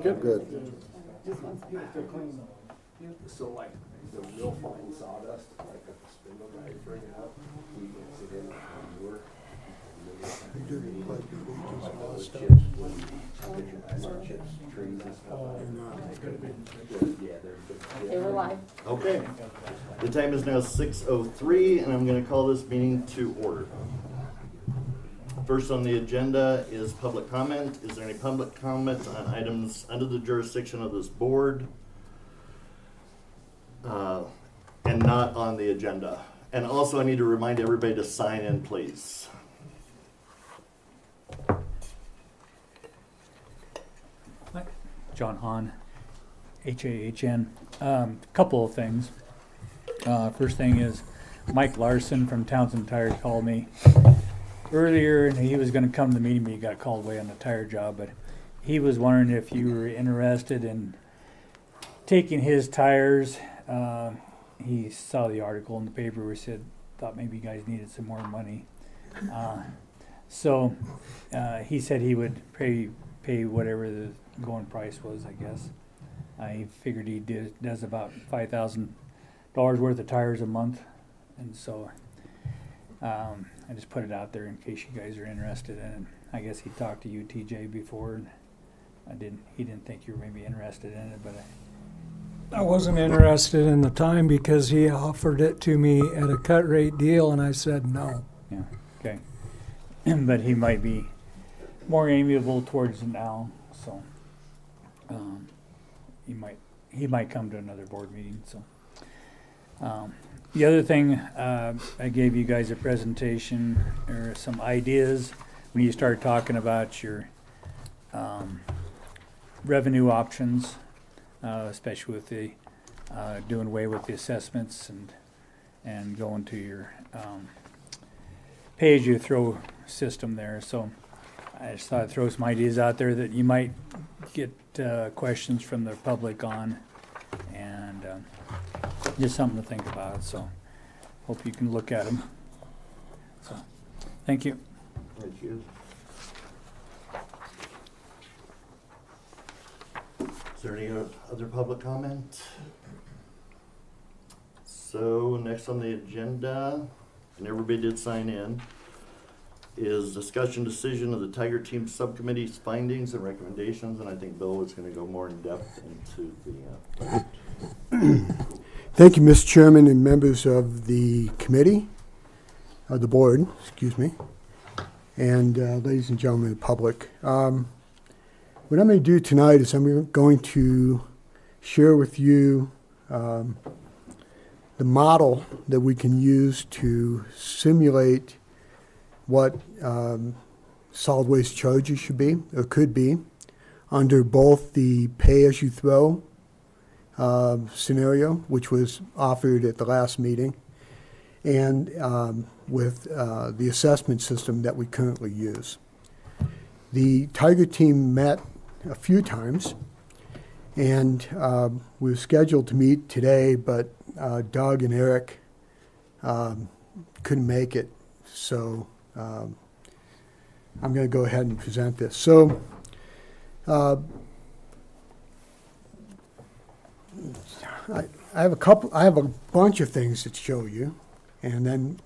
Good. Just wants to get it clean. So like the real fine sawdust, like a spindle guy bring it up, he gets it in and work. Chips, trees and stuff. Okay, we're live. Okay. The time is now 6:03, and I'm going to call this meeting to order. First on the agenda is public comment. Is there any public comment on items under the jurisdiction of this board and not on the agenda? And also I need to remind everybody to sign in, please. John Hahn, H-A-H-N. Couple of things. First thing is Mike Larson from Townsend Tire called me earlier, and he was going to come to the meeting, but he got called away on the tire job. But he was wondering if you were interested in taking his tires. He saw the article in the paper where he said, thought maybe you guys needed some more money. So he said he would pay whatever the going price was, I guess. I figured he does about $5,000 worth of tires a month, and so I just put it out there in case you guys are interested in it. I guess he talked to you, TJ, before, and he didn't think you were maybe interested in it, but I wasn't interested in the time because he offered it to me at a cut rate deal, and I said no. yeah, okay. But he might be more amiable towards it now, so he might come to another board meeting. So the other thing, I gave you guys a presentation or some ideas when you start talking about your revenue options, especially with the doing away with the assessments and going to your pay-as-you-throw system there. So I just thought I'd throw some ideas out there that you might get questions from the public on, and just something to think about. So hope you can look at them. So thank you. Thank you. Is there any other public comment? So next on the agenda, and everybody did sign in, is discussion decision of the Tiger Team Subcommittee's findings and recommendations, and I think Bill was going to go more in depth into the. Thank you, Mr. Chairman and members of the committee, of the board, excuse me, and ladies and gentlemen of the public. What I'm going to do tonight is I'm going to share with you the model that we can use to simulate what solid waste charges should be or could be under both the pay-as-you-throw scenario, which was offered at the last meeting, and with the assessment system that we currently use. The Tiger Team met a few times, and we were scheduled to meet today, but Doug and Eric couldn't make it, so I'm going to go ahead and present this. So I have a bunch of things to show you, and then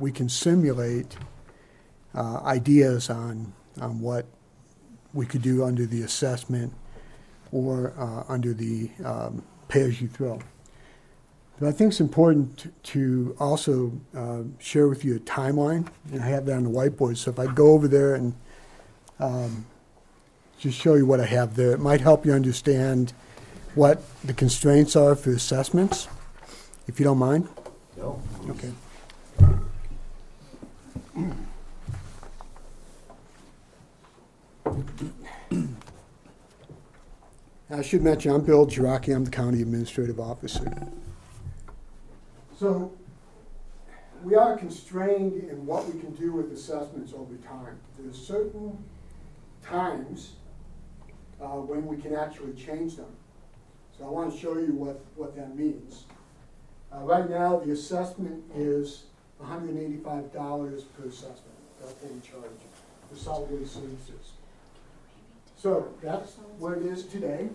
we can simulate ideas on what we could do under the assessment or under the pay-as-you-throw. But I think it's important to also share with you a timeline, and I have that on the whiteboard. So if I go over there and just show you what I have there, it might help you understand what the constraints are for assessments, if you don't mind. No. Okay. I should mention, I'm Bill Giracchi. I'm the County Administrative Officer. So we are constrained in what we can do with assessments over time. There's certain times when we can actually change them. So I want to show you what that means. Right now, the assessment is $185 per assessment. That's what we charge for solid waste services. So that's what it is today,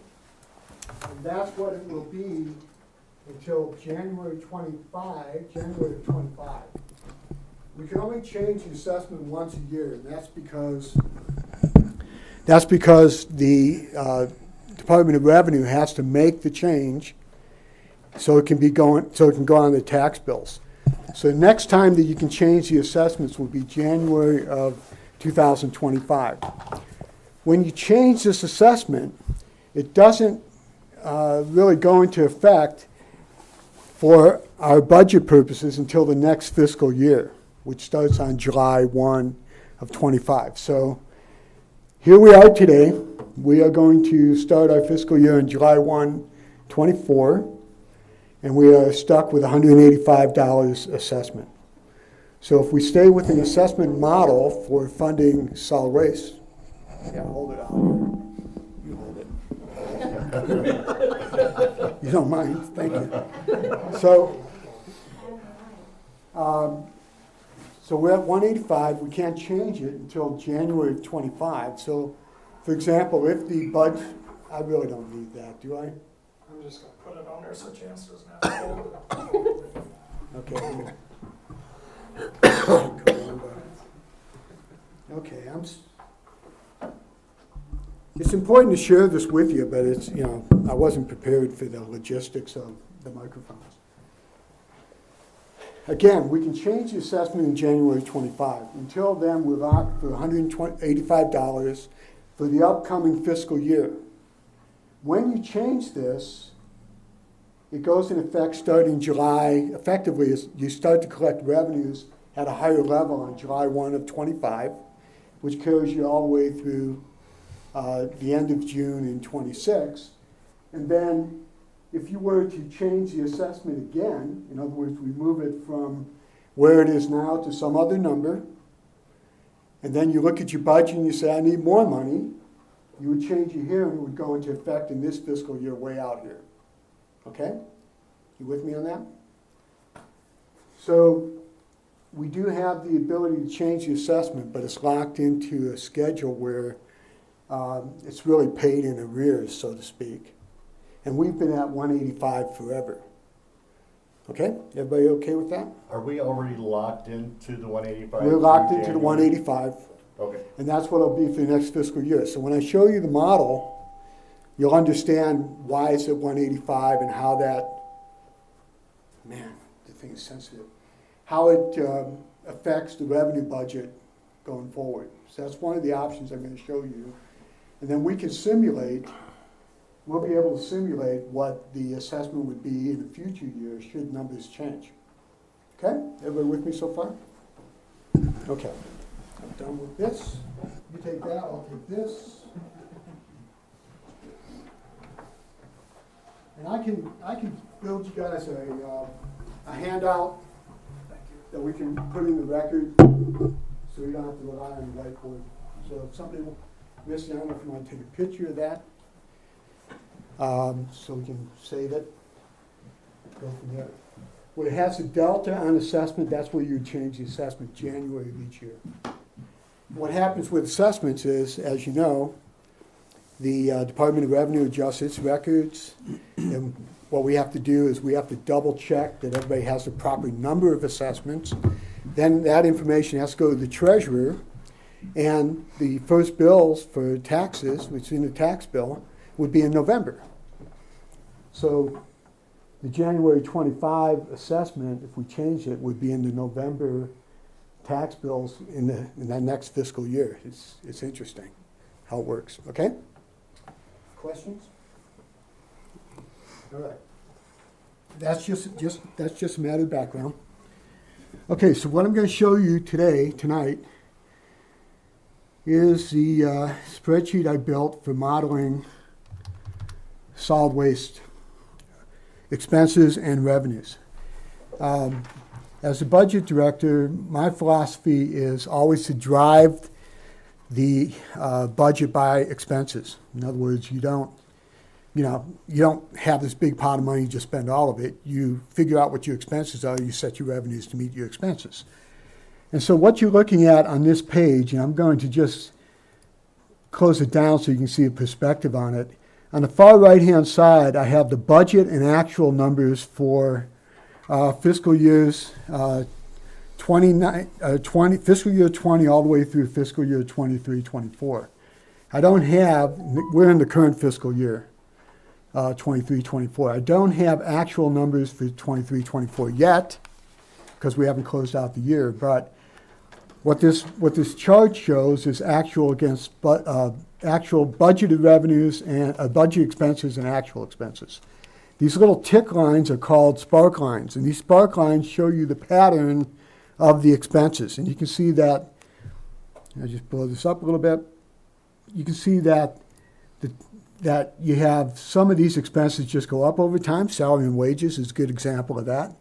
and that's what it will be until January 25. We can only change the assessment once a year, and that's because the Department of Revenue has to make the change so it can go on the tax bills. So the next time that you can change the assessments will be January of 2025. When you change this assessment, it doesn't really go into effect for our budget purposes until the next fiscal year, which starts on July 1 of 25. So here we are today. We are going to start our fiscal year on July 1, 24, and we are stuck with $185 assessment. So if we stay with an assessment model for funding solid waste, yeah, hold it out. You hold it. You don't mind? Thank you. So we're at 185. We can't change it until January of 25. So, for example, if the budget, I really don't need that, do I? I'm just gonna put it on there so Chance doesn't have to hold it. Okay. Okay, it's important to share this with you, but it's, I wasn't prepared for the logistics of the microphones. Again, we can change the assessment in January 25. Until then, we're locked for $185 for the upcoming fiscal year. When you change this, it goes in effect starting July. Effectively, you start to collect revenues at a higher level on July 1 of 25, which carries you all the way through the end of June in 26. And then if you were to change the assessment again, in other words, we move it from where it is now to some other number, and then you look at your budget and you say, I need more money, you would change it here and it would go into effect in this fiscal year way out here. Okay? You with me on that? So we do have the ability to change the assessment, but it's locked into a schedule where it's really paid in arrears, so to speak. And we've been at 185 forever. Okay? Everybody okay with that? Are we already locked into the 185? We're locked into the January? 185, Okay. and that's what it'll be for the next fiscal year. So when I show you the model, you'll understand why it's at 185 and how that, man, the thing is sensitive, how it affects the revenue budget going forward. So that's one of the options I'm going to show you. And then we can simulate, we'll be able to simulate what the assessment would be in the future years should numbers change. Okay? Everybody with me so far? Okay. I'm done with this. You take that, I'll take this. And I can build you guys a handout that we can put in the record so you don't have to rely on the whiteboard. So if somebody will miss, I don't know if you want to take a picture of that. So we can save it, go from there. Where it has a delta on assessment, that's where you change the assessment January of each year. What happens with assessments is, as you know, the Department of Revenue adjusts its records, and what we have to do is we have to double check that everybody has the proper number of assessments. Then that information has to go to the treasurer, and the first bills for taxes, which is in the tax bill, would be in November. So the January 25 assessment, if we change it, would be in the November tax bills in that next fiscal year. It's interesting how it works. Okay? Questions? All right. That's just a matter of background. Okay, so what I'm going to show you tonight, is the spreadsheet I built for modeling solid waste expenses and revenues. As a budget director, my philosophy is always to drive the budget by expenses. In other words, you don't have this big pot of money, you just spend all of it. You figure out what your expenses are, you set your revenues to meet your expenses. And so what you're looking at on this page, and I'm going to just close it down so you can see a perspective on it. On the far right-hand side, I have the budget and actual numbers for fiscal years 20, fiscal year 20 all the way through fiscal year 23, 24. I don't have, we're in the current fiscal year, 23, 24. I don't have actual numbers for 23, 24 yet, because we haven't closed out the year, but what this chart shows is actual against actual budgeted revenues and budget expenses and actual expenses. These little tick lines are called spark lines, and these spark lines show you the pattern of the expenses. And you can see that, I'll just blow this up a little bit. You can see that that you have some of these expenses just go up over time. Salary and wages is a good example of that.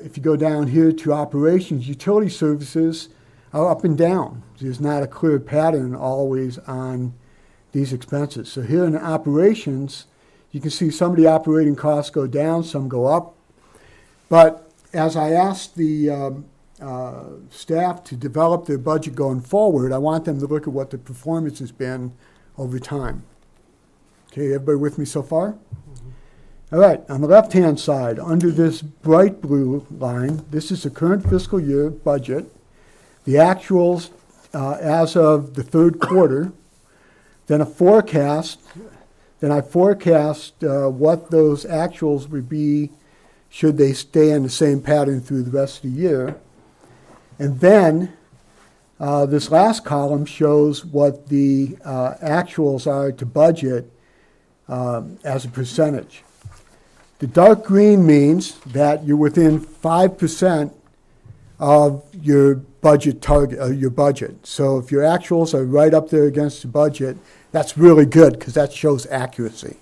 If you go down here to operations, utility services are up and down. There's not a clear pattern always on these expenses. So here in operations, you can see some of the operating costs go down, some go up. But as I asked the staff to develop their budget going forward, I want them to look at what the performance has been over time. Okay, everybody with me so far? All right, on the left-hand side, under this bright blue line, this is the current fiscal year budget, the actuals as of the third quarter, then a forecast, then I forecast what those actuals would be should they stay in the same pattern through the rest of the year. And then this last column shows what the actuals are to budget as a percentage. The dark green means that you're within 5% of your budget target, your budget. So if your actuals are right up there against the budget, that's really good because that shows accuracy.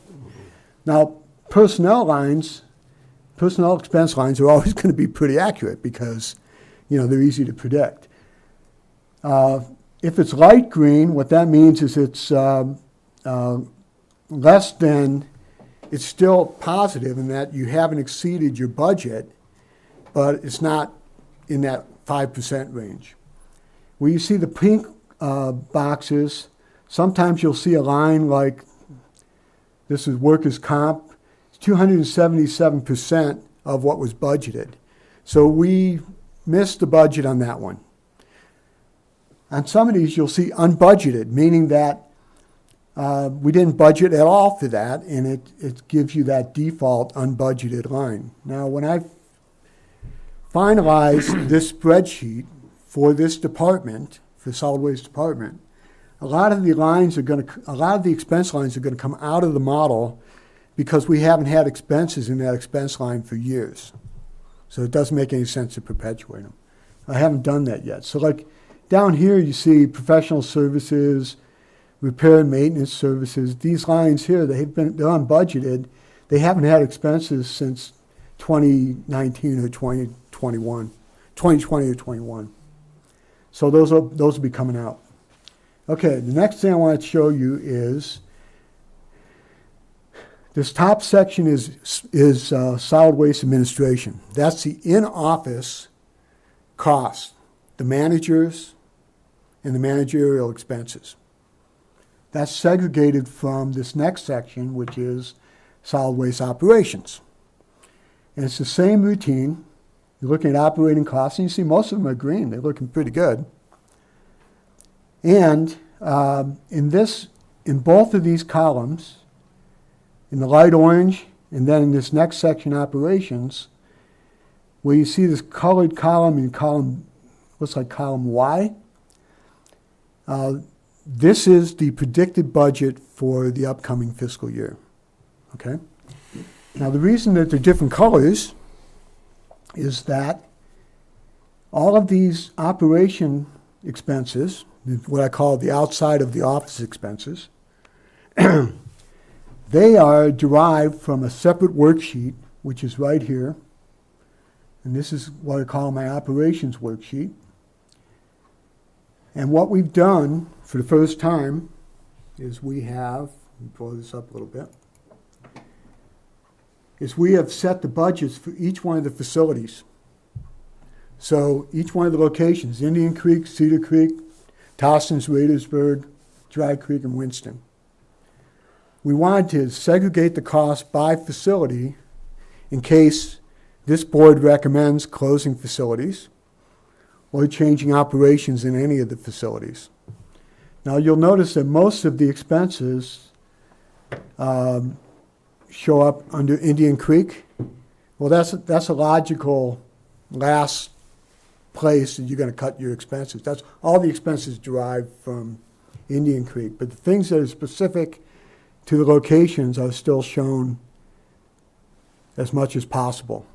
Now, personnel expense lines are always going to be pretty accurate because, they're easy to predict. If it's light green, what that means is it's less than, it's still positive in that you haven't exceeded your budget, but it's not in that 5% range. Where you see the pink boxes, sometimes you'll see a line like, this is workers' comp, it's 277% of what was budgeted. So we missed the budget on that one. On some of these, you'll see unbudgeted, meaning that we didn't budget at all for that, and it gives you that default unbudgeted line. Now, when I finalize this spreadsheet for this department, for solid waste department, a lot of the expense lines are going to come out of the model because we haven't had expenses in that expense line for years. So it doesn't make any sense to perpetuate them. I haven't done that yet. So like down here, you see professional services, repair and maintenance services. These lines here, they're unbudgeted. They haven't had expenses since 2019 or 2020 or 21. So those will be coming out. Okay, the next thing I want to show you is this top section is solid waste administration. That's the in-office cost, the managers and the managerial expenses. That's segregated from this next section, which is solid waste operations. And it's the same routine. You're looking at operating costs, and you see most of them are green. They're looking pretty good. And in both of these columns, in the light orange, and then in this next section, operations, where you see this colored column in looks like column Y, this is the predicted budget for the upcoming fiscal year. Okay? Now, the reason that they're different colors is that all of these operation expenses, what I call the outside of the office expenses, they are derived from a separate worksheet, which is right here. And this is what I call my operations worksheet. And what we've done for the first time is we have, let me pull this up a little bit, is we have set the budgets for each one of the facilities. So each one of the locations, Indian Creek, Cedar Creek, Tostons, Radersburg, Dry Creek, and Winston. We wanted to segregate the cost by facility in case this board recommends closing facilities or changing operations in any of the facilities. Now you'll notice that most of the expenses show up under Indian Creek. Well, that's a logical last place that you're going to cut your expenses. That's all the expenses derived from Indian Creek, but the things that are specific to the locations are still shown as much as possible.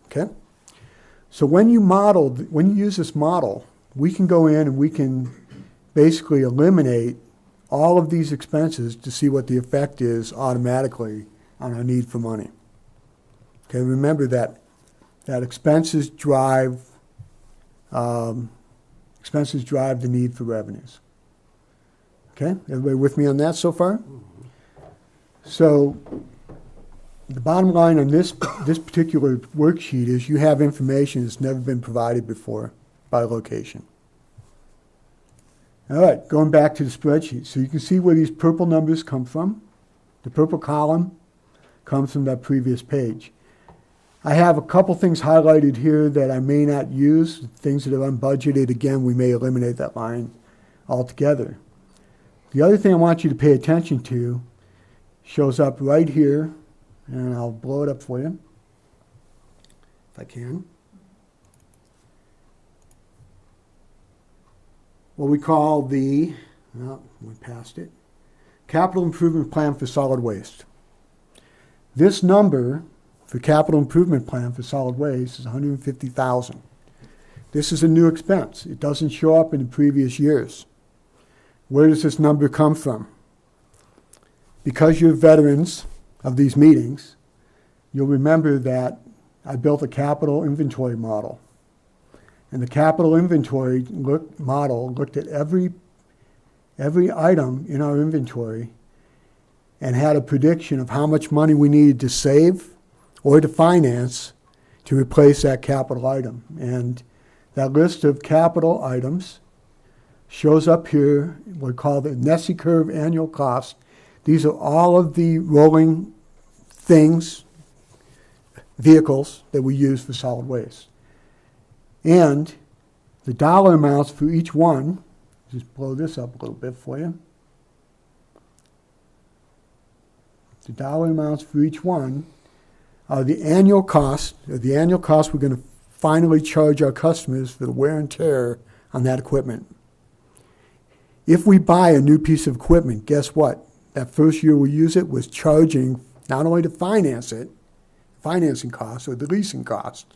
Okay? So when you use this model, we can go in and we can basically eliminate all of these expenses to see what the effect is automatically on our need for money. Okay, remember that expenses drive the need for revenues. Okay, everybody with me on that so far? So the bottom line on this particular worksheet is you have information that's never been provided before by location. All right, going back to the spreadsheet. So you can see where these purple numbers come from. The purple column comes from that previous page. I have a couple things highlighted here that I may not use, things that are unbudgeted. Again, we may eliminate that line altogether. The other thing I want you to pay attention to shows up right here, and I'll blow it up for you, if I can. What we call the, we passed it, Capital Improvement Plan for Solid Waste. This number for Capital Improvement Plan for Solid Waste is $150,000. This is a new expense. It doesn't show up in the previous years. Where does this number come from? Because you're veterans of these meetings, you'll remember that I built a capital inventory model. And the capital inventory model looked at every item in our inventory and had a prediction of how much money we needed to save or to finance to replace that capital item. And that list of capital items shows up here, what we call the Nessie curve annual cost. These are all of the rolling things, vehicles that we use for solid waste. And the dollar amounts for each one, just blow this up a little bit for you. The dollar amounts for each one are the annual cost, we're going to finally charge our customers for the wear and tear on that equipment. If we buy a new piece of equipment, guess what? That first year we use it was charging not only to finance it, financing costs or the leasing cost,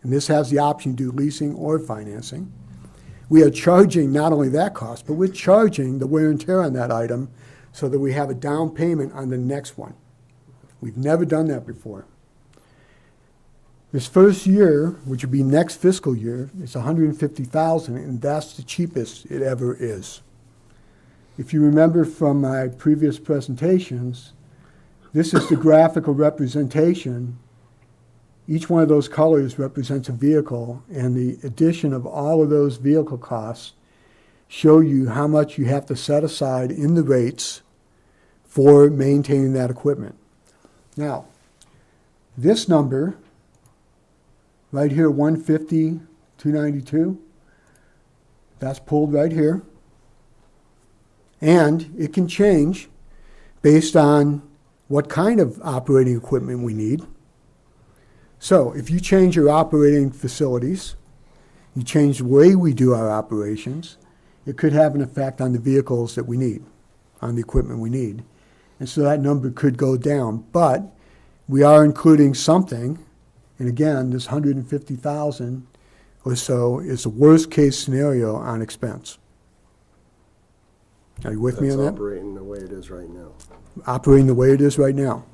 and this has the option to do leasing or financing. We are charging not only that cost, but we're charging the wear and tear on that item so that we have a down payment on the next one. We've never done that before. This first year, which would be next fiscal year, is $150,000, and that's the cheapest it ever is. If you remember from my previous presentations, this is the graphical representation. Each one of those colors represents a vehicle, and the addition of all of those vehicle costs show you how much you have to set aside in the rates for maintaining that equipment. Now, this number right here, 150, 292, that's pulled right here. And it can change based on what kind of operating equipment we need. So if you change your operating facilities, you change the way we do our operations, it could have an effect on the vehicles that we need, on the equipment we need. And so that number could go down. But we are including something, and again, this $150,000 or so is the worst case scenario on expense. Are you with me on that? Operating the way it is right now. Operating the way it is right now.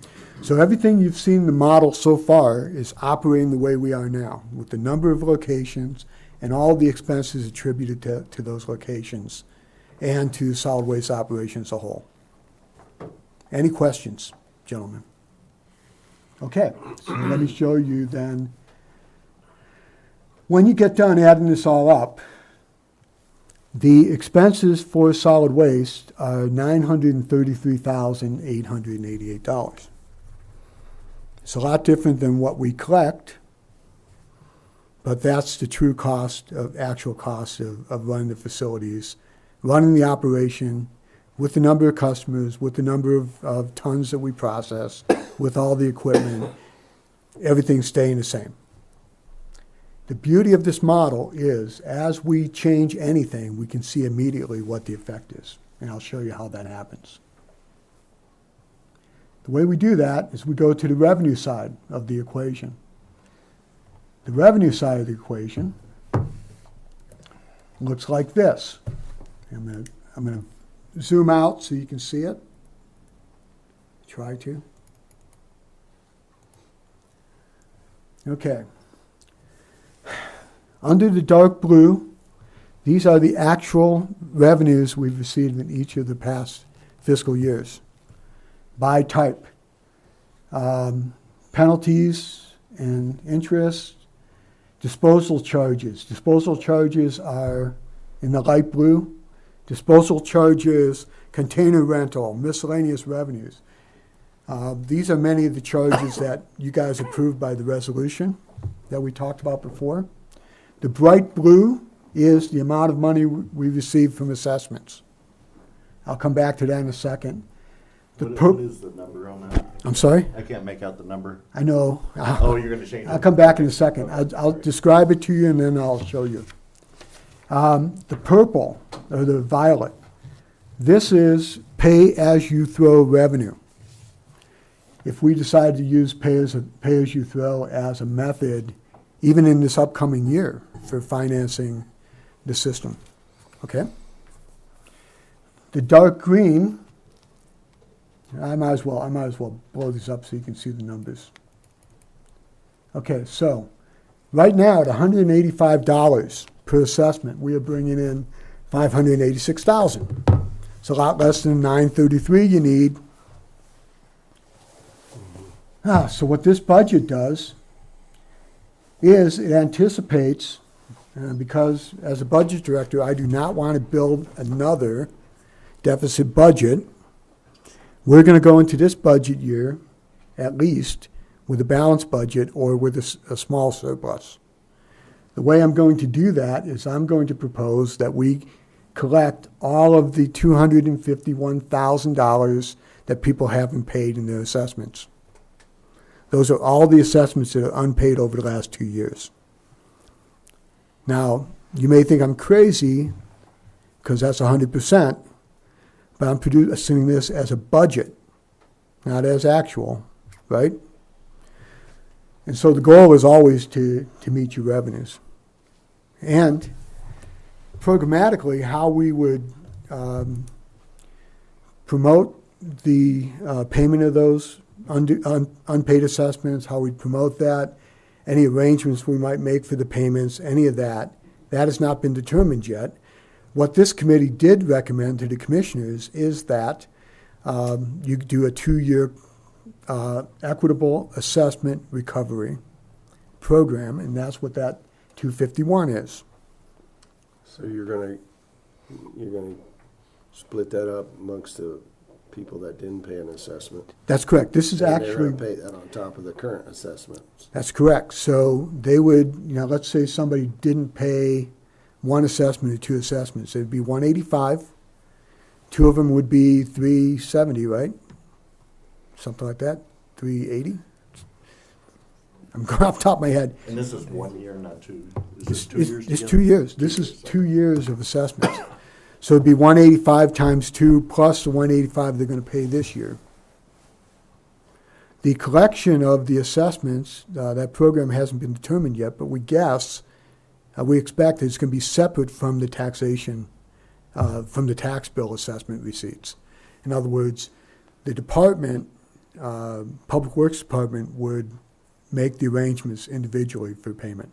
So everything you've seen in the model so far is operating the way we are now, with the number of locations and all the expenses attributed to those locations and to solid waste operations as a whole. Any questions, gentlemen? Okay, so let me show you then. When you get done adding this all up, The expenses for solid waste are $933,888. It's a lot different than what we collect, but that's the true cost actual cost of running the facilities, running the operation with the number of customers, with the number of tons that we process, with all the equipment, everything staying the same. The beauty of this model is as we change anything, we can see immediately what the effect is. And I'll show you how that happens. The way we do that is we go to the revenue side of the equation. The revenue side of the equation looks like this. I'm going to zoom out so you can see it. Try to. Okay. Under the dark blue, these are the actual revenues we've received in each of the past fiscal years by type. Penalties and interest, disposal charges. Disposal charges are in the light blue. Disposal charges, container rental, miscellaneous revenues. These are many of the charges that you guys approved by the resolution that we talked about before. The bright blue is the amount of money we received from assessments. I'll come back to that in a second. What is the number on that? I'm sorry? I can't make out the number. I know. Oh, you're going to change it? I'll come back in a second. I'll describe it to you and then I'll show you. The purple, or the violet, this is pay-as-you-throw revenue. If we decide to use pay-as-you-throw as a method, even in this upcoming year, for financing the system, okay? The dark green, I might as well blow this up so you can see the numbers. Okay, so right now at $185 per assessment, we are bringing in $586,000. It's a lot less than $933 you need. So what this budget does is it anticipates, because as a budget director, I do not want to build another deficit budget. We're going to go into this budget year, at least, with a balanced budget or with a small surplus. The way I'm going to do that is I'm going to propose that we collect all of the $251,000 that people haven't paid in their assessments. Those are all the assessments that are unpaid over the last 2 years. Now, you may think I'm crazy because that's 100%, but I'm producing this as a budget, not as actual, right? And so the goal is always to meet your revenues. And programmatically, how we would promote the payment of those unpaid assessments, how we'd promote that, any arrangements we might make for the payments, any of that, that has not been determined yet. What this committee did recommend to the commissioners is that you do a 2-year equitable assessment recovery program, and that's what that 251 is. So you're gonna split that up amongst the people that didn't pay an assessment. That's correct. This is And actually, they're gonna pay that on top of the current assessments. that's correct. So they would, let's say somebody didn't pay one assessment or 2 assessments. It'd be 185. 2 of them would be 370, right? Something like that. 380. I'm going off the top of my head. And this is 1 year, not 2. Is this 2 It's years? 2 years. This is 2 years of assessments. So it'd be 185 times 2 plus the 185 they're going to pay this year. The collection of the assessments, that program hasn't been determined yet, but we guess, we expect it's going to be separate from the taxation, from the tax bill assessment receipts. In other words, the department, Public Works Department, would make the arrangements individually for payment.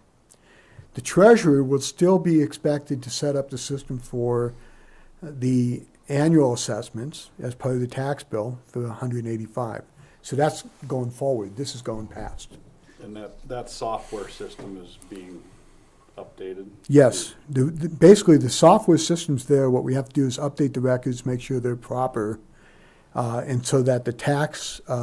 The treasurer will still be expected to set up the system for the annual assessments as part of the tax bill for $185. So that's going forward. This is going past. And that software system is being updated? Yes, basically the software system's there. What we have to do is update the records, make sure they're proper, and so that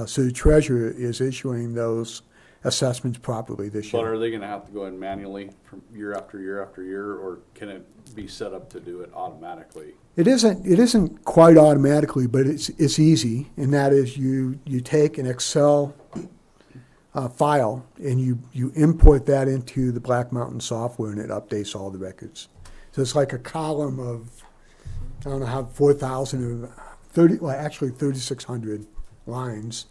so the treasurer is issuing those assessments properly this But year. are they gonna have to go in manually from year after year after year, or can it be set up to do it automatically? It isn't quite automatically, but it's easy, and that is you take an Excel file and you import that into the Black Mountain software, and it updates all the records. So it's like a column of, I don't know how, 4,000 or 3,600 lines.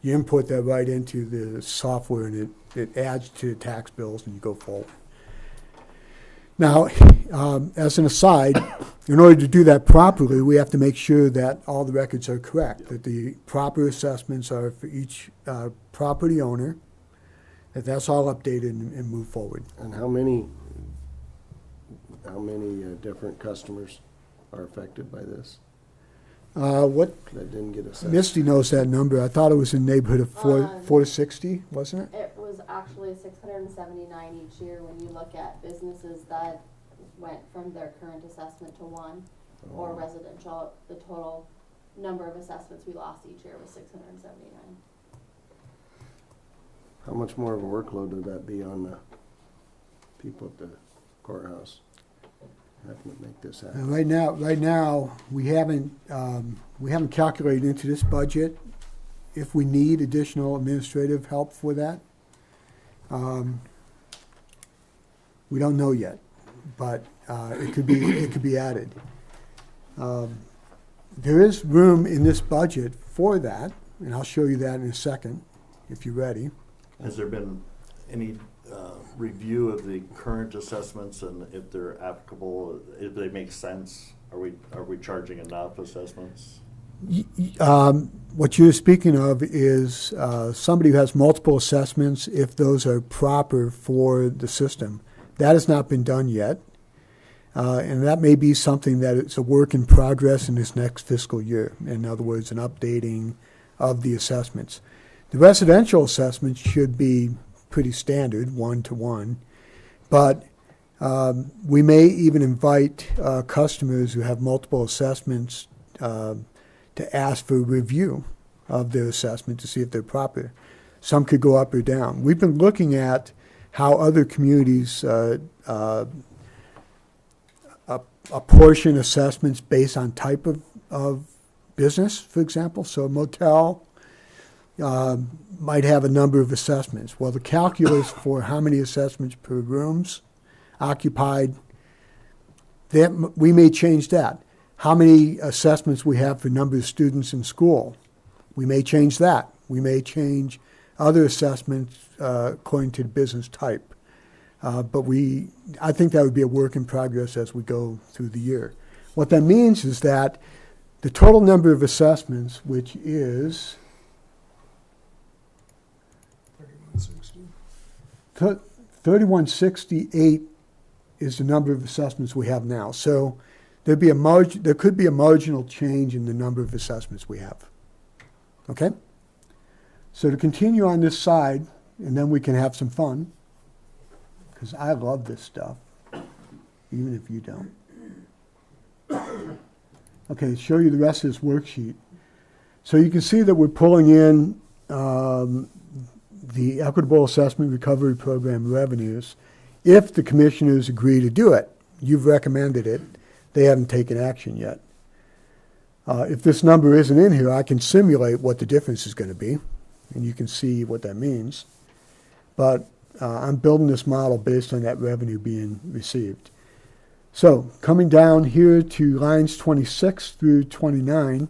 You import that right into the software, and it adds to the tax bills, and you go forward. Now, as an aside, in order to do that properly, we have to make sure that all the records are correct, that the proper assessments are for each property owner, that's all updated and move forward. And how many different customers are affected by this What that didn't get assessed? Misty knows that number. I thought it was in the neighborhood of 4 to 60, wasn't it? It was actually 679 each year when you look at businesses that went from their current assessment to one, or residential. The total number of assessments we lost each year was 679. How much more of a workload would that be on the people at the courthouse having to make this happen? And right now, we haven't calculated into this budget if we need additional administrative help for that. We don't know yet, but it could be added. There is room in this budget for that, and I'll show you that in a second, if you're ready. Has there been any review of the current assessments and if they're applicable, if they make sense? Are we charging enough assessments? What you're speaking of is somebody who has multiple assessments, if those are proper for the system. That has not been done yet, and that may be something that it's a work in progress in this next fiscal year. In other words, an updating of the assessments. The residential assessments should be pretty standard, 1-to-1, but we may even invite customers who have multiple assessments to ask for a review of their assessment to see if they're proper. Some could go up or down. We've been looking at how other communities apportion assessments based on type of business, for example. So a motel might have a number of assessments. Well, the calculus for how many assessments per rooms occupied, we may change that. How many assessments we have for number of students in school, we may change that. We may change other assessments according to the business type. But I think that would be a work in progress as we go through the year. What that means is that the total number of assessments, which is 3168, is the number of assessments we have now. So there could be a marginal change in the number of assessments we have. Okay? So to continue on this side, and then we can have some fun, because I love this stuff, even if you don't. Okay, show you the rest of this worksheet. So you can see that we're pulling in the Equitable Assessment Recovery Program revenues if the commissioners agree to do it. You've recommended it. They haven't taken action yet. If this number isn't in here, I can simulate what the difference is going to be, and you can see what that means. But I'm building this model based on that revenue being received. So coming down here to lines 26 through 29,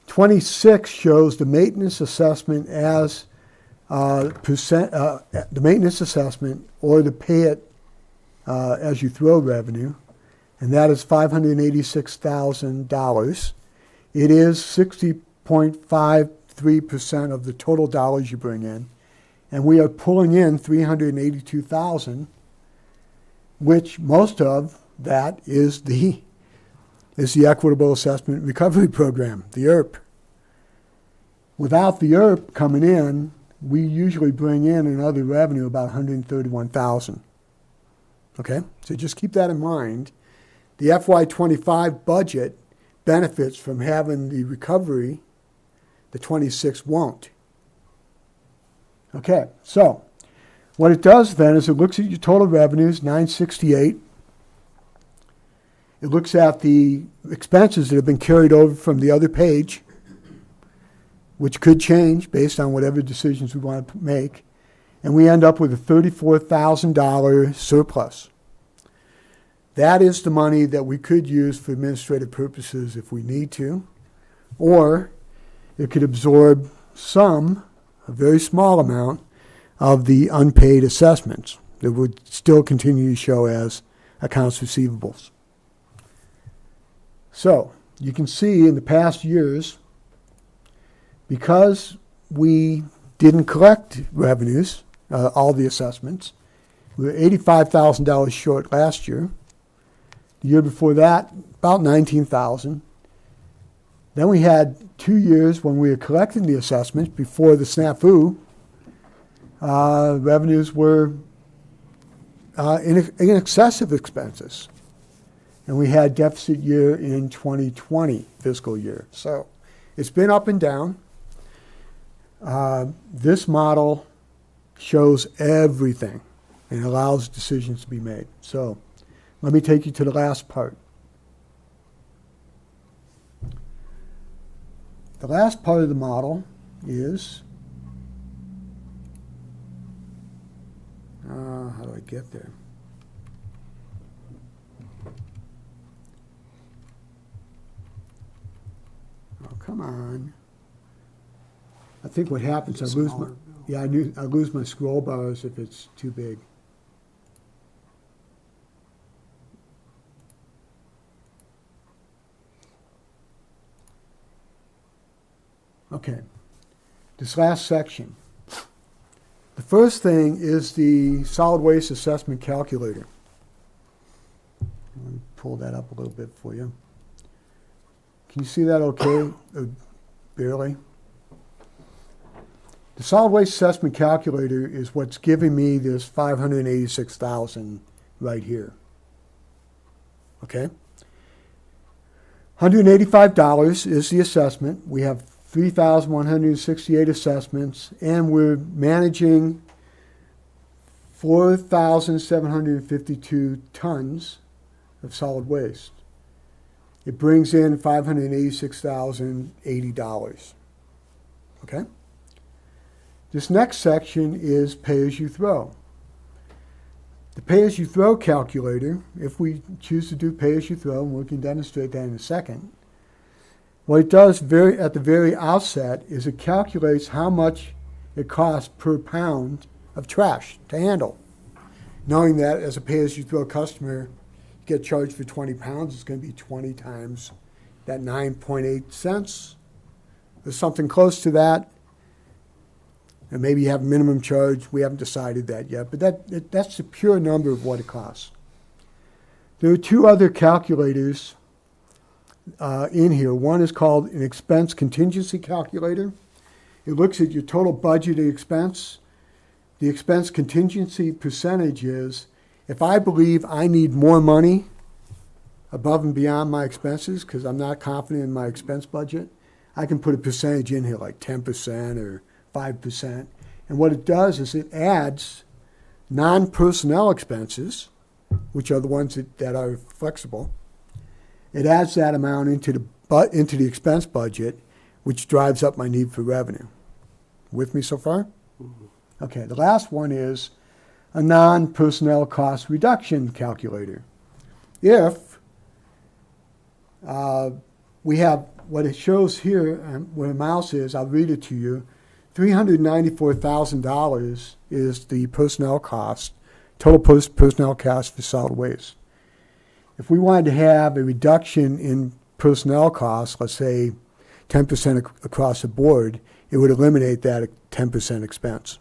26 shows the maintenance assessment as the maintenance assessment or the pay it as you throw revenue, and that is $586,000. It is 60.53% of the total dollars you bring in, and we are pulling in $382,000, which most of that is the Equitable Assessment Recovery Program, the ERP. Without the ERP coming in, we usually bring in another revenue about $131,000. Okay, so just keep that in mind. The FY25 budget benefits from having the recovery, the 26 won't. Okay, so what it does then is it looks at your total revenues, 968. It looks at the expenses that have been carried over from the other page, which could change based on whatever decisions we want to make. And we end up with a $34,000 surplus. That is the money that we could use for administrative purposes if we need to, or it could absorb some, a very small amount, of the unpaid assessments that would still continue to show as accounts receivables. So you can see in the past years, because we didn't collect revenues, all the assessments, we were $85,000 short last year. The year before that, about $19,000. Then we had 2 years when we were collecting the assessments before the snafu. Revenues were in excess of expenses. And we had deficit year in 2020 fiscal year. So it's been up and down. This model shows everything and allows decisions to be made. So let me take you to the last part. The last part of the model is, how do I get there? Oh, come on. I think what happens, I lose my scroll bars if it's too big. Okay, this last section. The first thing is the solid waste assessment calculator. Let me pull that up a little bit for you. Can you see that okay? Barely? The solid waste assessment calculator is what's giving me this $586,000 right here. Okay? $185 is the assessment. We have 3,168 assessments, and we're managing 4,752 tons of solid waste. It brings in $586,080. Okay? This next section is pay-as-you-throw. The pay-as-you-throw calculator, if we choose to do pay-as-you-throw, and we can demonstrate that in a second, what it does at the very outset is it calculates how much it costs per pound of trash to handle. Knowing that as a pay-as-you-throw customer, you get charged for 20 pounds, it's going to be 20 times that 9.8 cents. There's something close to that. And maybe you have a minimum charge. We haven't decided that yet, but that's the pure number of what it costs. There are two other calculators in here. One is called an expense contingency calculator. It looks at your total budgeted expense. The expense contingency percentage is, if I believe I need more money above and beyond my expenses because I'm not confident in my expense budget, I can put a percentage in here like 10% or 5%. And what it does is it adds non-personnel expenses, which are the ones that are flexible. It adds that amount into the expense budget, which drives up my need for revenue. With me so far? Mm-hmm. Okay, the last one is a non-personnel cost reduction calculator. If we have what it shows here, where the mouse is, I'll read it to you, $394,000 is the personnel cost, total personnel cost for solid waste. If we wanted to have a reduction in personnel costs, let's say 10% across the board, it would eliminate that 10% expense.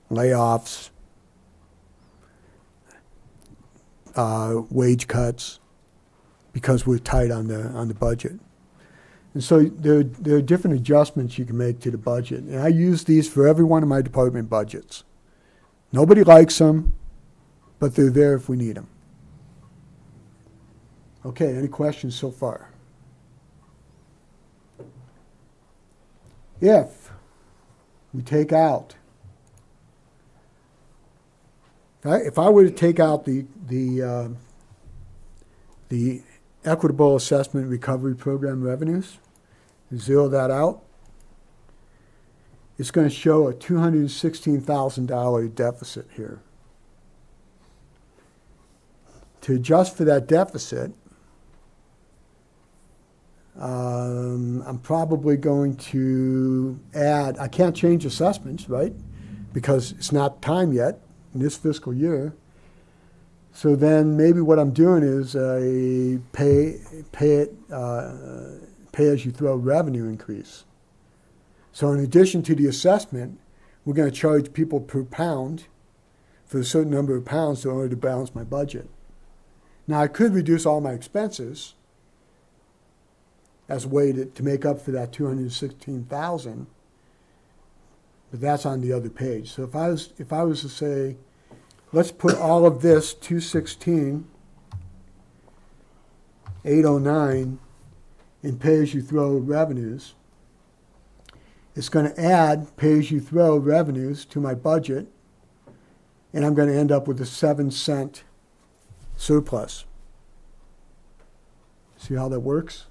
Layoffs, wage cuts, because we're tight on the budget. And so there are different adjustments you can make to the budget. And I use these for every one of my department budgets. Nobody likes them. but they're there if we need them. Okay, any questions so far? If we take out, if I were to take out the equitable assessment recovery program revenues, zero that out, it's going to show a $216,000 deficit here. To adjust for that deficit, I'm probably going to add, I can't change assessments, right? Because it's not time yet in this fiscal year. So then maybe what I'm doing is a pay as you throw revenue increase. So in addition to the assessment, we're going to charge people per pound for a certain number of pounds in order to balance my budget. Now I could reduce all my expenses as a way to make up for that $216,000, but that's on the other page. So if I was to say, let's put all of this 216,809 in pay-as-you-throw revenues, it's going to add pay-as-you-throw revenues to my budget, and I'm going to end up with a 7-cent surplus. See how that works?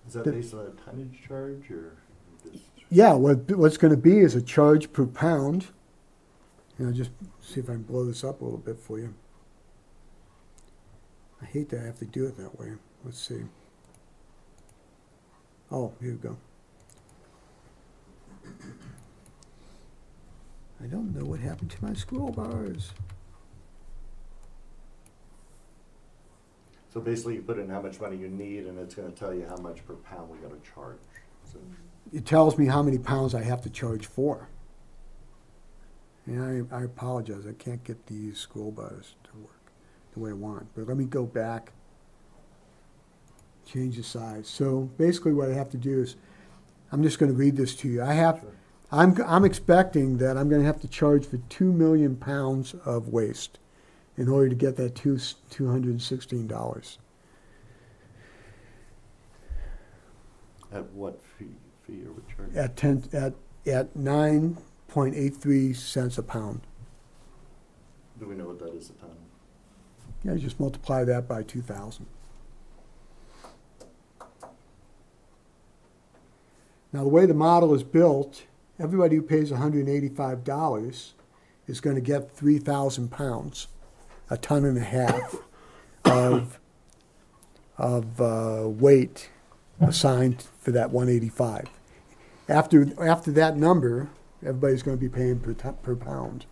Is that based on a tonnage charge or just? Yeah, what's going to be is a charge per pound. And I'll just see if I can blow this up a little bit for you. I hate that I have to do it that way. Let's see. Oh, here we go. I don't know what happened to my scroll bars. So basically you put in how much money you need and it's gonna tell you how much per pound we gotta charge. So It tells me how many pounds I have to charge for. And I apologize, I can't get these scroll bars to work the way I want. But let me go back, change the size. So basically what I have to do is, I'm just gonna read this to you. I'm expecting that I'm gonna have to charge for 2 million pounds of waste in order to get that $216. at what fee are we charging? At 9.83 cents a pound. Do we know what that is a ton? Yeah, just multiply that by 2,000. Now, the way the model is built, everybody who pays $185 is going to get 3,000 pounds, a ton and a half of weight assigned for that 185. After that number, everybody's going to be paying per pound.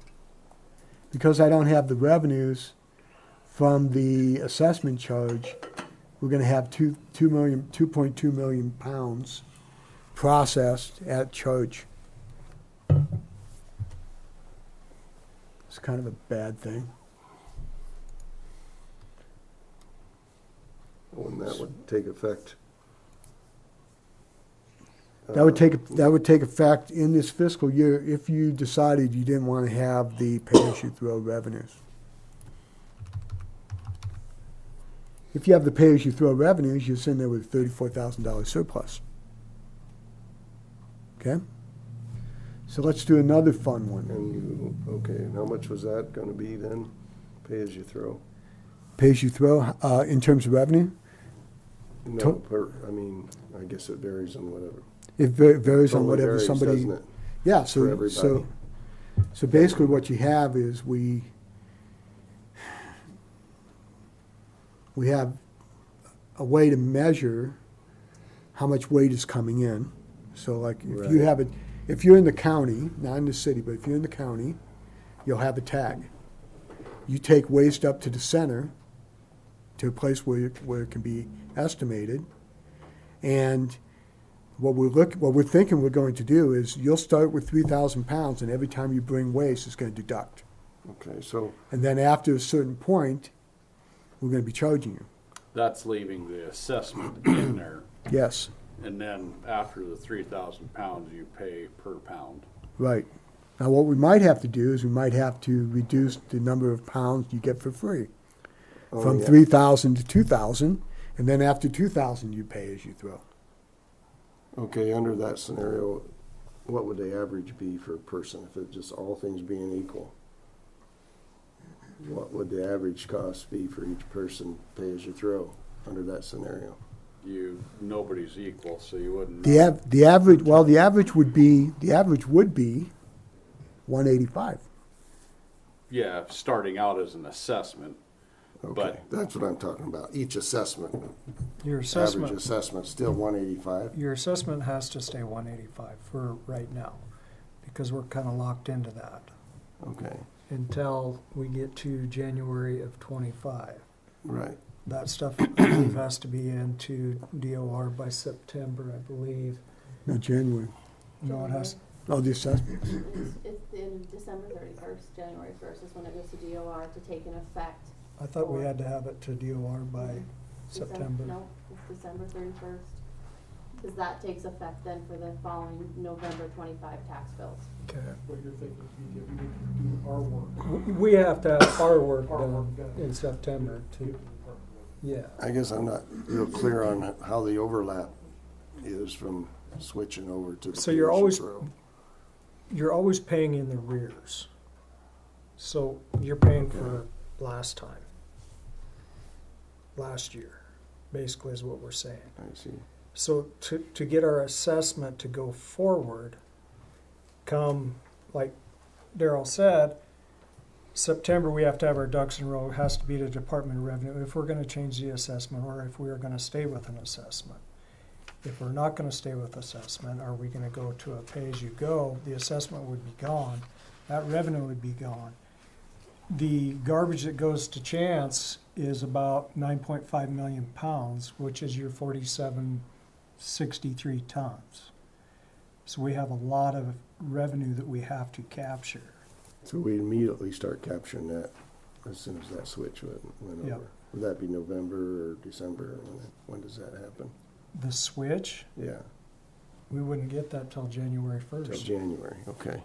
Because I don't have the revenues from the assessment charge, we're going to have 2.2 million pounds processed at charge. It's kind of a bad thing. When that would take effect. That would take effect in this fiscal year if you decided you didn't want to have the pay-as-you-throw revenues. If you have the pay-as-you-throw revenues, you're sitting there with a $34,000 surplus. Okay? So let's do another fun one. And how much was that gonna be then? Pay as you throw? Pay-as-you-throw, in terms of revenue, No, I guess it varies on whatever. it varies on Totally whatever varies, somebody. doesn't it? Yeah, For so everybody. basically what you have is we have a way to measure how much weight is coming in. So like if you Right. have it, if you're in the county, not in the city, but if you're in the county, you'll have a tag. You take waste up to the center, to a place where it can be estimated, and what we're thinking we're going to do is you'll start with 3,000 pounds, and every time you bring waste, it's going to deduct. Okay, so, And then after a certain point, we're going to be charging you. That's leaving the assessment in there, Yes, and then after the 3,000 pounds, you pay per pound. right. Now, what we might have to do is we might have to reduce the number of pounds you get for free Oh, from yeah. 3,000 to 2,000, and then after 2,000, you pay as you throw. Okay, under that scenario, what would the average be for a person if it just all things being equal? What would the average cost be for each person, pay as you throw, under that scenario? Nobody's equal, so you wouldn't. The average, well, the average would be 185. Yeah, starting out as an assessment. Okay, But- that's what I'm talking about. Each assessment, Your average assessment, assessment, still 185. your assessment has to stay 185 for right now, because we're kind of locked into that Okay, until we get to January of '25. right. That stuff, I believe, has to be into DOR by September, I believe. No, January. No, it has, Oh, the assessment. It's in December 31st, January 1st is when it goes to DOR to take an effect. I thought we had to have it to DOR by December- September. No, it's December 31st. Because that takes effect then for the following November 25 tax bills. Okay. What you're thinking, we do our work. We have to have our work done in September to, yeah. I guess I'm not real clear on how the overlap is from switching over to the So you're pay as you always- throw. You're always paying in the rears. So you're paying for last time. Last year, basically is what we're saying. I see. So to get our assessment to go forward, come, like Daryl said, September, we have to have our ducks in a row. It has to be the Department of Revenue if we're gonna change the assessment or if we are gonna stay with an assessment. If we're not gonna stay with assessment, are we gonna go to a pay-as-you-go? The assessment would be gone, that revenue would be gone. The garbage that goes to Chance is about 9.5 million pounds, which is your 4763 tons. So we have a lot of revenue that we have to capture. So we immediately start capturing that as soon as that switch went Yep. over. Would that be November or December? When does that happen? The switch, Yeah, we wouldn't get that till January till 1st. January, okay.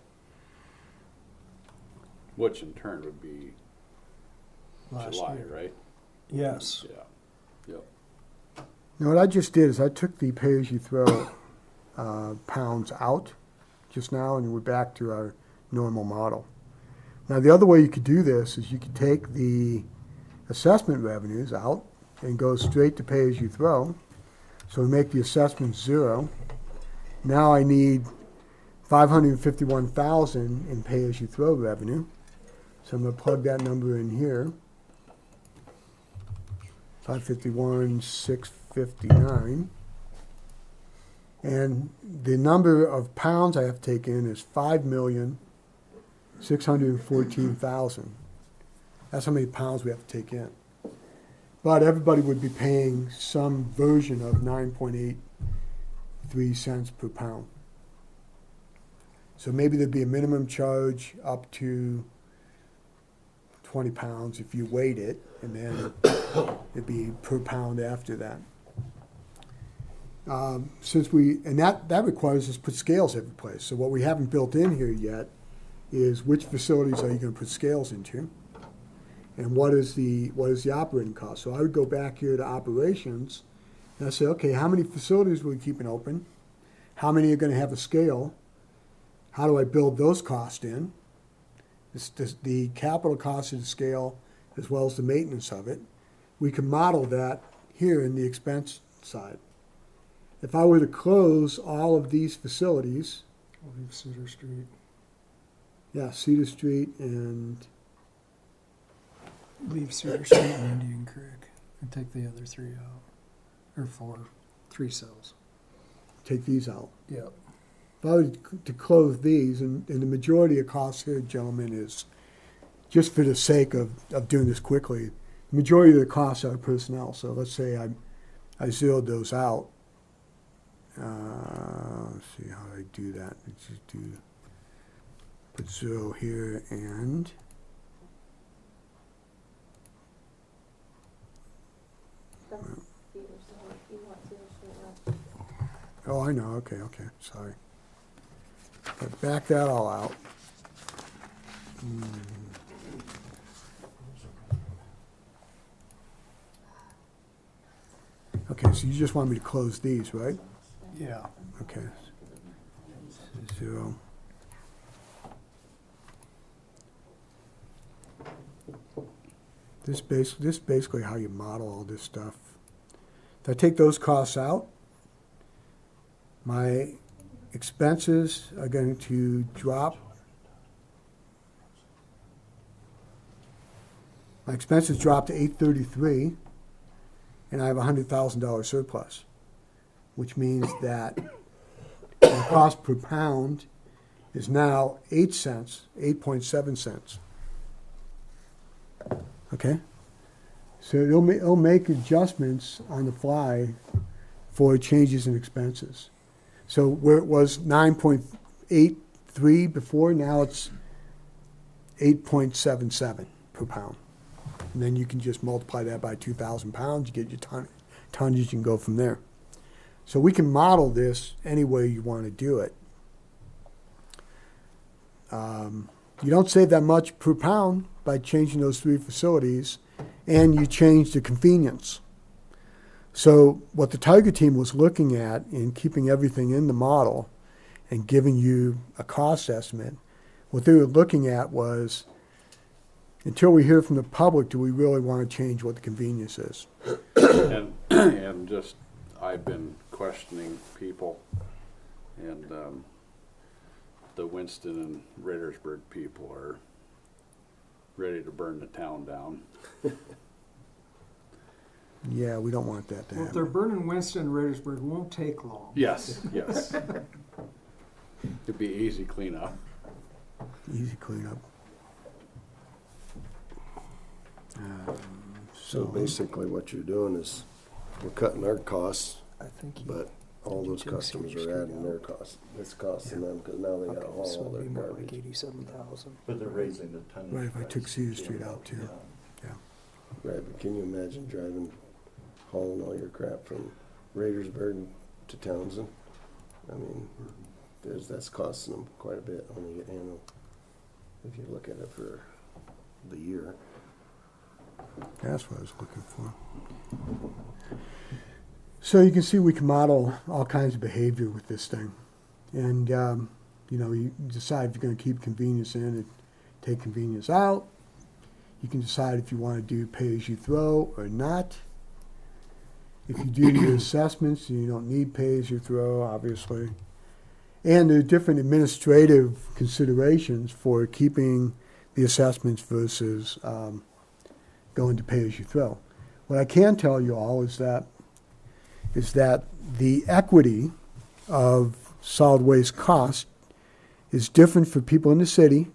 Which in turn would be Last July, year. right? Yes. Yeah. Yep. Now, what I just did is I took the pay-as-you-throw pounds out just now, and we're back to our normal model. Now, the other way you could do this is you could take the assessment revenues out and go straight to pay-as-you-throw. So we make the assessment 0. Now I need 551,000 in pay-as-you-throw revenue. So I'm going to plug that number in here. 551,659. And the number of pounds I have to take in is 5,614,000. That's how many pounds we have to take in. But everybody would be paying some version of 9.83 cents per pound. So maybe there'd be a minimum charge up to 20 pounds if you weighed it, and then it'd be per pound after that. That requires us to put scales every place. So what we haven't built in here yet is which facilities are you going to put scales into, and what is the operating cost. So I would go back here to operations, and I say, okay, how many facilities are we keeping open? How many are going to have a scale? How do I build those costs in? The capital cost of the scale as well as the maintenance of it. We can model that here in the expense side. If I were to close all of these facilities, We'll leave Cedar Street. yeah, Cedar Street and, Leave Cedar Street and Indian Creek and take the other 3 out. Or 3 cells. take these out. Yep. If I were to close these, and the majority of costs here, gentlemen, is, just for the sake of doing this quickly, the majority of the costs are personnel. So let's say I zeroed those out. Let's see how I do that. Let's just put 0 here and That's Cedar Street. You want Cedar Street left. oh, I know. Okay, sorry. But back that all out. Okay, so you just want me to close these, right? Yeah. Okay. 0. This basically how you model all this stuff. If I take those costs out, my expenses are going to drop. My expenses drop to $833, and I have a $100,000 surplus, which means that the cost per pound is now 8 cents, 8.7 cents. Okay? So it'll make adjustments on the fly for changes in expenses. So where it was 9.83 before, now it's 8.77 per pound. And then you can just multiply that by 2,000 pounds, you get your tonnage, and go from there. So we can model this any way you want to do it. You don't save that much per pound by changing those 3 facilities, and you change the convenience. So what the Tiger team was looking at in keeping everything in the model and giving you a cost estimate, what they were looking at was, until we hear from the public, do we really want to change what the convenience is? And just, I've been questioning people, and the Winston and Raidersburg people are ready to burn the town down. Yeah, we don't want that to Well, if they're happen. burning Winston and Raidersburg, it won't take long. Yes, yes. It'd be easy cleanup. Easy cleanup. So basically what you're doing is we're cutting our costs, I think but all those customers are adding their costs. It's costing them because now they gotta haul all their garbage. 87,000. But they're raising the tonnage. Right, if I took price. Cedar Street out too. Right, but can you imagine hauling all your crap from Raidersburg to Townsend? I mean, that's costing them quite a bit on the annual, if you look at it for the year. That's what I was looking for. So you can see we can model all kinds of behavior with this thing. And, you decide if you're going to keep convenience in and take convenience out. You can decide if you want to do pay-as-you-throw or not. If you do your assessments, you don't need pay-as-you-throw, obviously. And there are different administrative considerations for keeping the assessments versus going to pay-as-you-throw. What I can tell you all is that the equity of solid waste cost is different for people in the city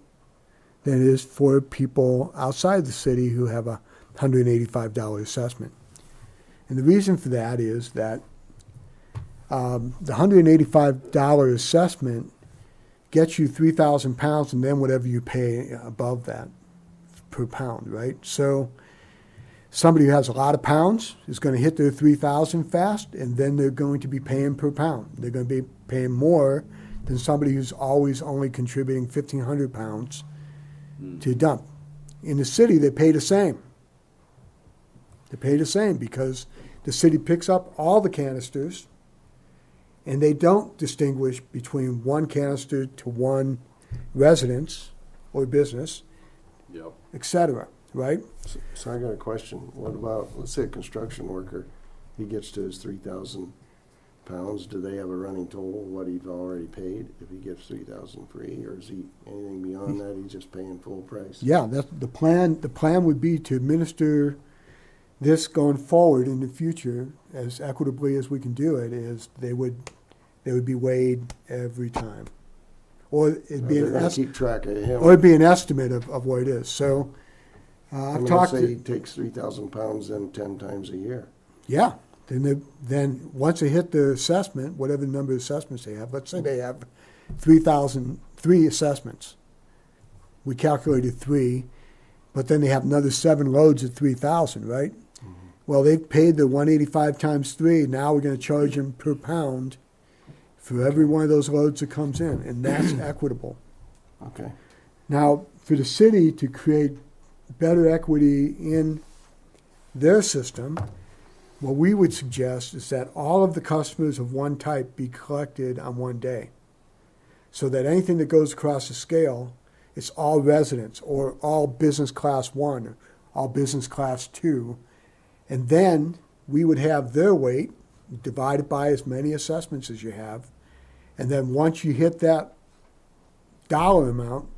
than it is for people outside the city who have a $185 assessment. And the reason for that is that the $185 assessment gets you 3,000 pounds and then whatever you pay above that per pound, right? So somebody who has a lot of pounds is going to hit their 3,000 fast, and then they're going to be paying per pound. They're going to be paying more than somebody who's always only contributing 1,500 pounds to dump. In the city, they pay the same. They pay the same because the city picks up all the canisters, and they don't distinguish between one canister to one residence or business, Yep. etc. Right? So I got a question. What about, let's say a construction worker, he gets to his 3,000 pounds. Do they have a running total of what he's already paid if he gets 3,000 free, or is he anything beyond that? He's just paying full price? Yeah, that's the plan. The plan would be to administer this going forward in the future as equitably as we can do it. Is they would be weighed every time, or it'd be They're an gonna keep track of him. or it'd be an estimate of what it is. So I've Let's talked say to, he takes 3,000 pounds then 10 times a year. yeah. Then once they hit the assessment, whatever the number of assessments they have, let's say they have 3 assessments. We calculated 3, but then they have another 7 loads at 3,000, right? Mm-hmm. Well, they've paid the 185 times 3. Now we're going to charge them per pound for every one of those loads that comes in, and that's equitable. Okay. Now, for the city to create better equity in their system, what we would suggest is that all of the customers of one type be collected on one day. So that anything that goes across the scale, it's all residents or all business class 1 or all business class 2. And then we would have their weight divided by as many assessments as you have. And then once you hit that dollar amount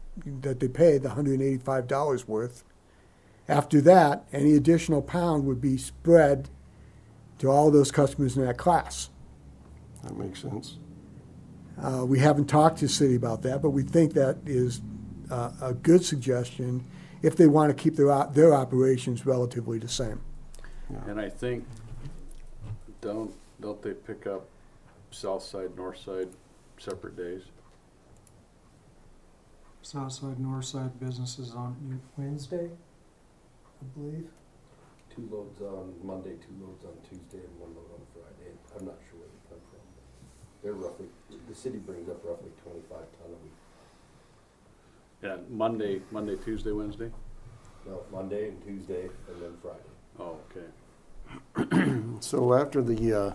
that they pay, the $185 worth, after that, any additional pound would be spread to all those customers in that class. That makes sense. We haven't talked to the city about that, but we think that is a good suggestion if they want to keep their operations relatively the same. And I think, don't they pick up south side, north side, separate days? South side, north side businesses on Wednesday, I believe. 2 loads on Monday, 2 loads on Tuesday, and 1 load on Friday. I'm not sure where they come from. They're roughly, the city brings up roughly 25 ton a week. Yeah, Monday, Tuesday, Wednesday? No, Monday and Tuesday, and then Friday. Oh, okay. So after the,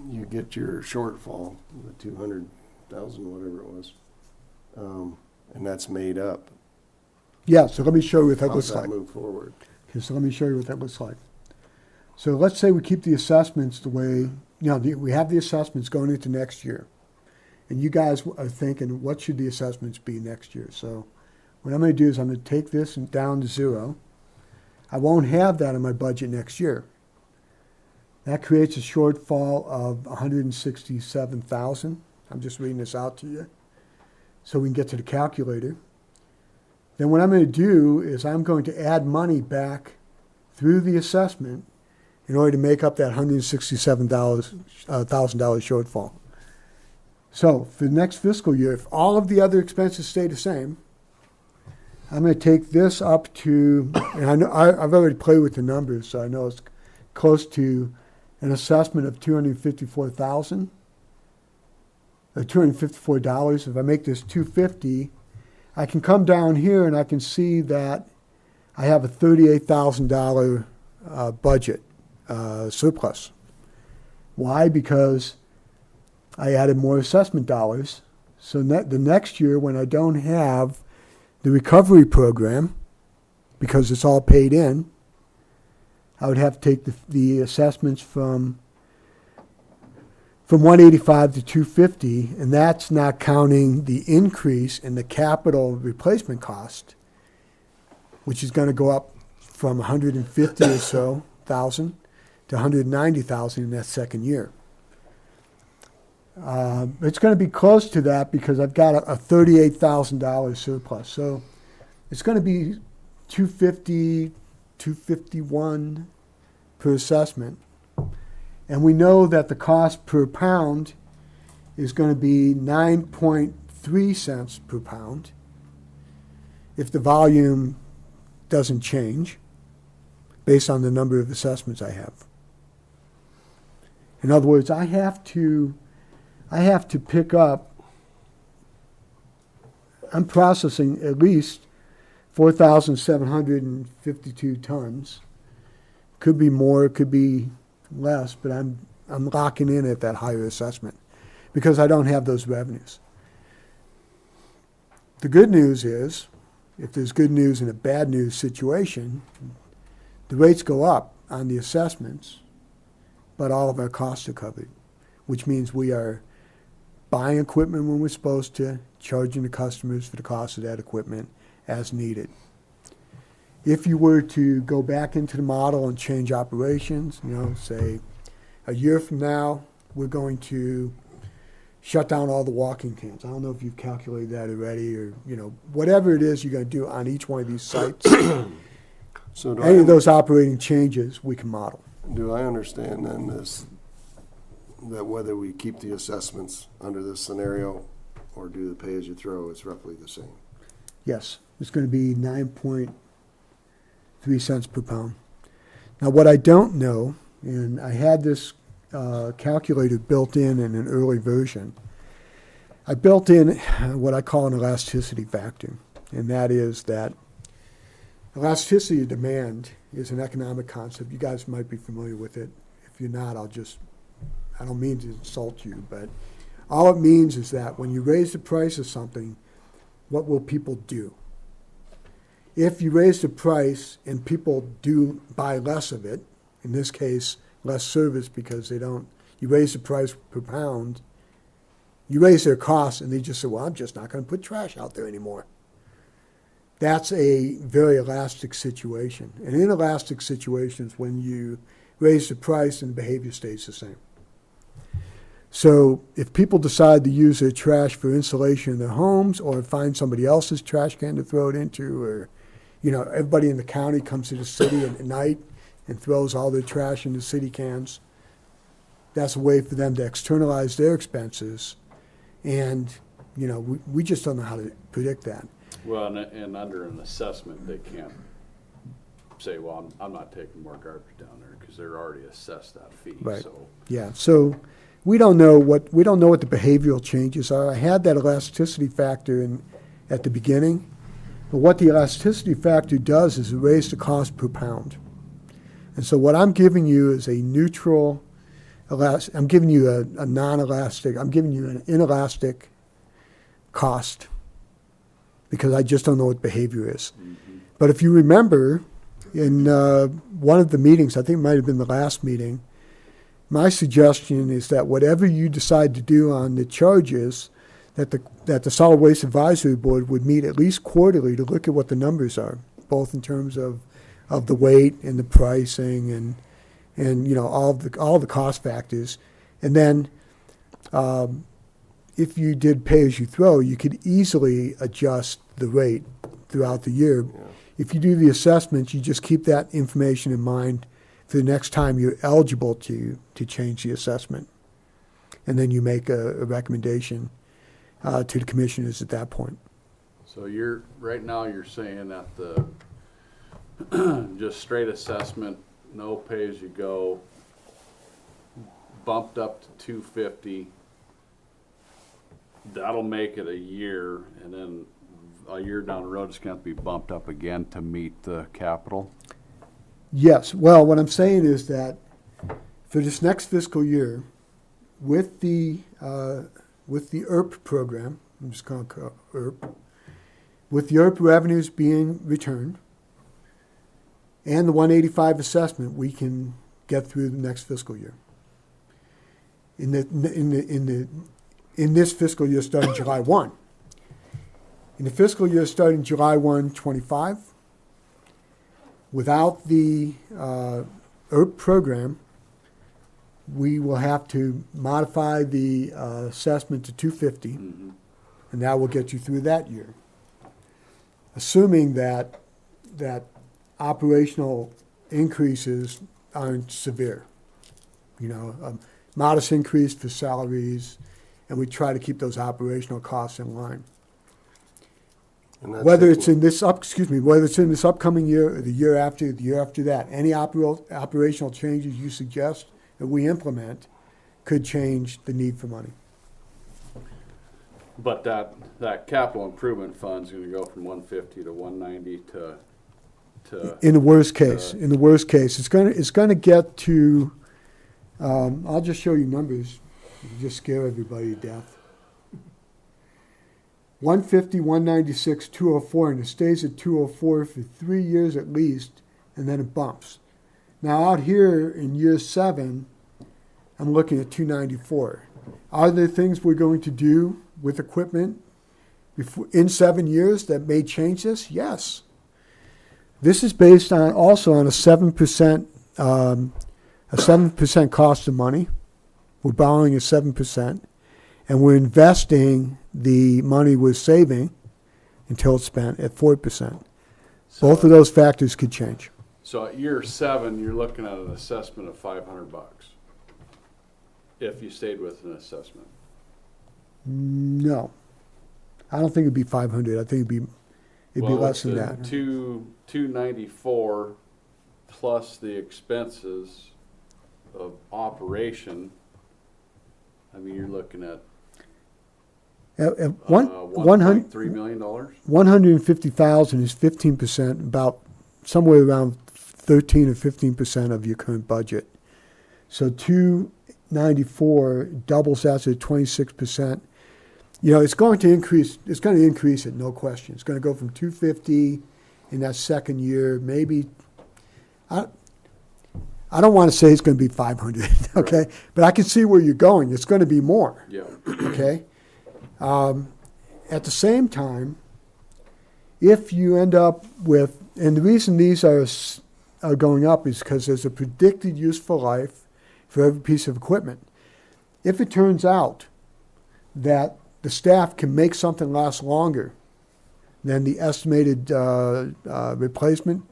you get your shortfall, the 200,000, whatever it was, and that's made up. Yeah, so let me show you what that How's looks that like. move forward? Okay, so let me show you what that looks like. So let's say we keep the assessments the way, we have the assessments going into next year. And you guys are thinking, what should the assessments be next year? So what I'm going to do is I'm going to take this down to 0. I won't have that in my budget next year. That creates a shortfall of 167,000. I'm just reading this out to you so we can get to the calculator. Then what I'm going to do is I'm going to add money back through the assessment in order to make up that $167,000 shortfall. So for the next fiscal year, if all of the other expenses stay the same, I'm going to take this up to, and I know I've already played with the numbers, so I know it's close to an assessment of $254,000, or $254. If I make this $250, I can come down here and I can see that I have a $38,000 budget surplus. Why? Because I added more assessment dollars. So the next year when I don't have the recovery program, because it's all paid in, I would have to take the assessments from 185 to 250, and that's not counting the increase in the capital replacement cost, which is going to go up from 150 or so thousand to 190,000 in that second year. It's going to be close to that because I've got a $38,000 surplus. So it's going to be 250, 251 per assessment. And we know that the cost per pound is going to be 9.3 cents per pound if the volume doesn't change based on the number of assessments I have. In other words, I have to pick up, I'm processing at least 4,752 tons. Could be more, it could be less, but I'm locking in at that higher assessment because I don't have those revenues. The good news is, if there's good news in a bad news situation, the rates go up on the assessments, but all of our costs are covered, which means we are buying equipment when we're supposed to, charging the customers for the cost of that equipment as needed. If you were to go back into the model and change operations, say a year from now, we're going to shut down all the walking teams. I don't know if you've calculated that already or, whatever it is you're going to do on each one of these sites. So Any of those operating changes we can model. do I understand then that whether we keep the assessments under this scenario or do the pay-as-you-throw, it's roughly the same? Yes, it's going to be 9.3 cents per pound. Now, what I don't know, and I had this calculator built in an early version, I built in what I call an elasticity factor. and that is that elasticity of demand is an economic concept. You guys might be familiar with it. If you're not, I don't mean to insult you, but all it means is that when you raise the price of something, what will people do? If you raise the price and people do buy less of it, in this case, less service because you raise the price per pound, you raise their costs and they just say, well, I'm just not going to put trash out there anymore. That's a very elastic situation. And in elastic situations, when you raise the price and the behavior stays the same. So if people decide to use their trash for insulation in their homes or find somebody else's trash can to throw it into, or, everybody in the county comes to the city at night and throws all their trash into city cans, that's a way for them to externalize their expenses. And, we just don't know how to predict that. Well, and under an assessment, they can't say, well, I'm not taking more garbage down there because they're already assessed that fee. Right. So Yeah, so we don't know what the behavioral changes are. I had that elasticity factor at the beginning, but what the elasticity factor does is raise the cost per pound. And so what I'm giving you is a neutral, I'm giving you a non-elastic, I'm giving you an inelastic cost because I just don't know what behavior is. mm-hmm. But if you remember, in one of the meetings, I think it might have been the last meeting, my suggestion is that whatever you decide to do on the charges, that the Solid Waste Advisory Board would meet at least quarterly to look at what the numbers are, both in terms of the weight and the pricing and all the cost factors. And then if you did pay as you throw, you could easily adjust the rate throughout the year. Yeah. If you do the assessment, you just keep that information in mind for the next time you're eligible to change the assessment. And then you make a recommendation to the commissioners at that point. So right now you're saying that the just straight assessment, no pay as you go, bumped up to $250. That'll make it a year, and then a year down the road it's going to be bumped up again to meet the capital. Yes. Well, what I'm saying is that for this next fiscal year, with the ERP program, I'm just going to call it ERP, with the ERP revenues being returned and the 185 assessment, we can get through the next fiscal year. In this fiscal year starting July 1. In the fiscal year starting July 1, 25, without the ERP program, we will have to modify the assessment to 250, Mm-hmm. and that will get you through that year. Assuming that operational increases aren't severe. Modest increase for salaries, and we try to keep those operational costs in line. And that's Whether it. it's in this upcoming year or the year after that, any operational changes you suggest that we implement could change the need for money. But that capital improvement fund's going to go from 150 to 190 to In the worst case, it's going to get to. I'll just show you numbers. Just scare everybody to death. 150, 196, 204, and it stays at 204 for 3 years at least, and then it bumps. Now out here in year 7, I'm looking at 294. Are there things we're going to do with equipment in 7 years that may change this? Yes. This is based on also on a 7% cost of money. We're borrowing at 7%, and we're investing the money we're saving until it's spent at 4%. Both of those factors could change. So at year 7, you're looking at an assessment of $500 if you stayed with an assessment. No, I don't think it'd be 500. I think it'd be less than that. 294 plus the expenses of operation. I mean, you're looking at $1.3 million? 150,000 is 15%, about somewhere around 13 or 15% of your current budget. So 294 doubles that to 26%. You know, it's going to increase. It's going to increase it, no question. It's going to go from 250 in that second year, maybe. I don't want to say it's going to be 500, okay? Right. But I can see where you're going. It's going to be more, Yeah. okay? At the same time, if you end up with, and the reason these are going up is because there's a predicted useful life for every piece of equipment. If it turns out that the staff can make something last longer than the estimated replacement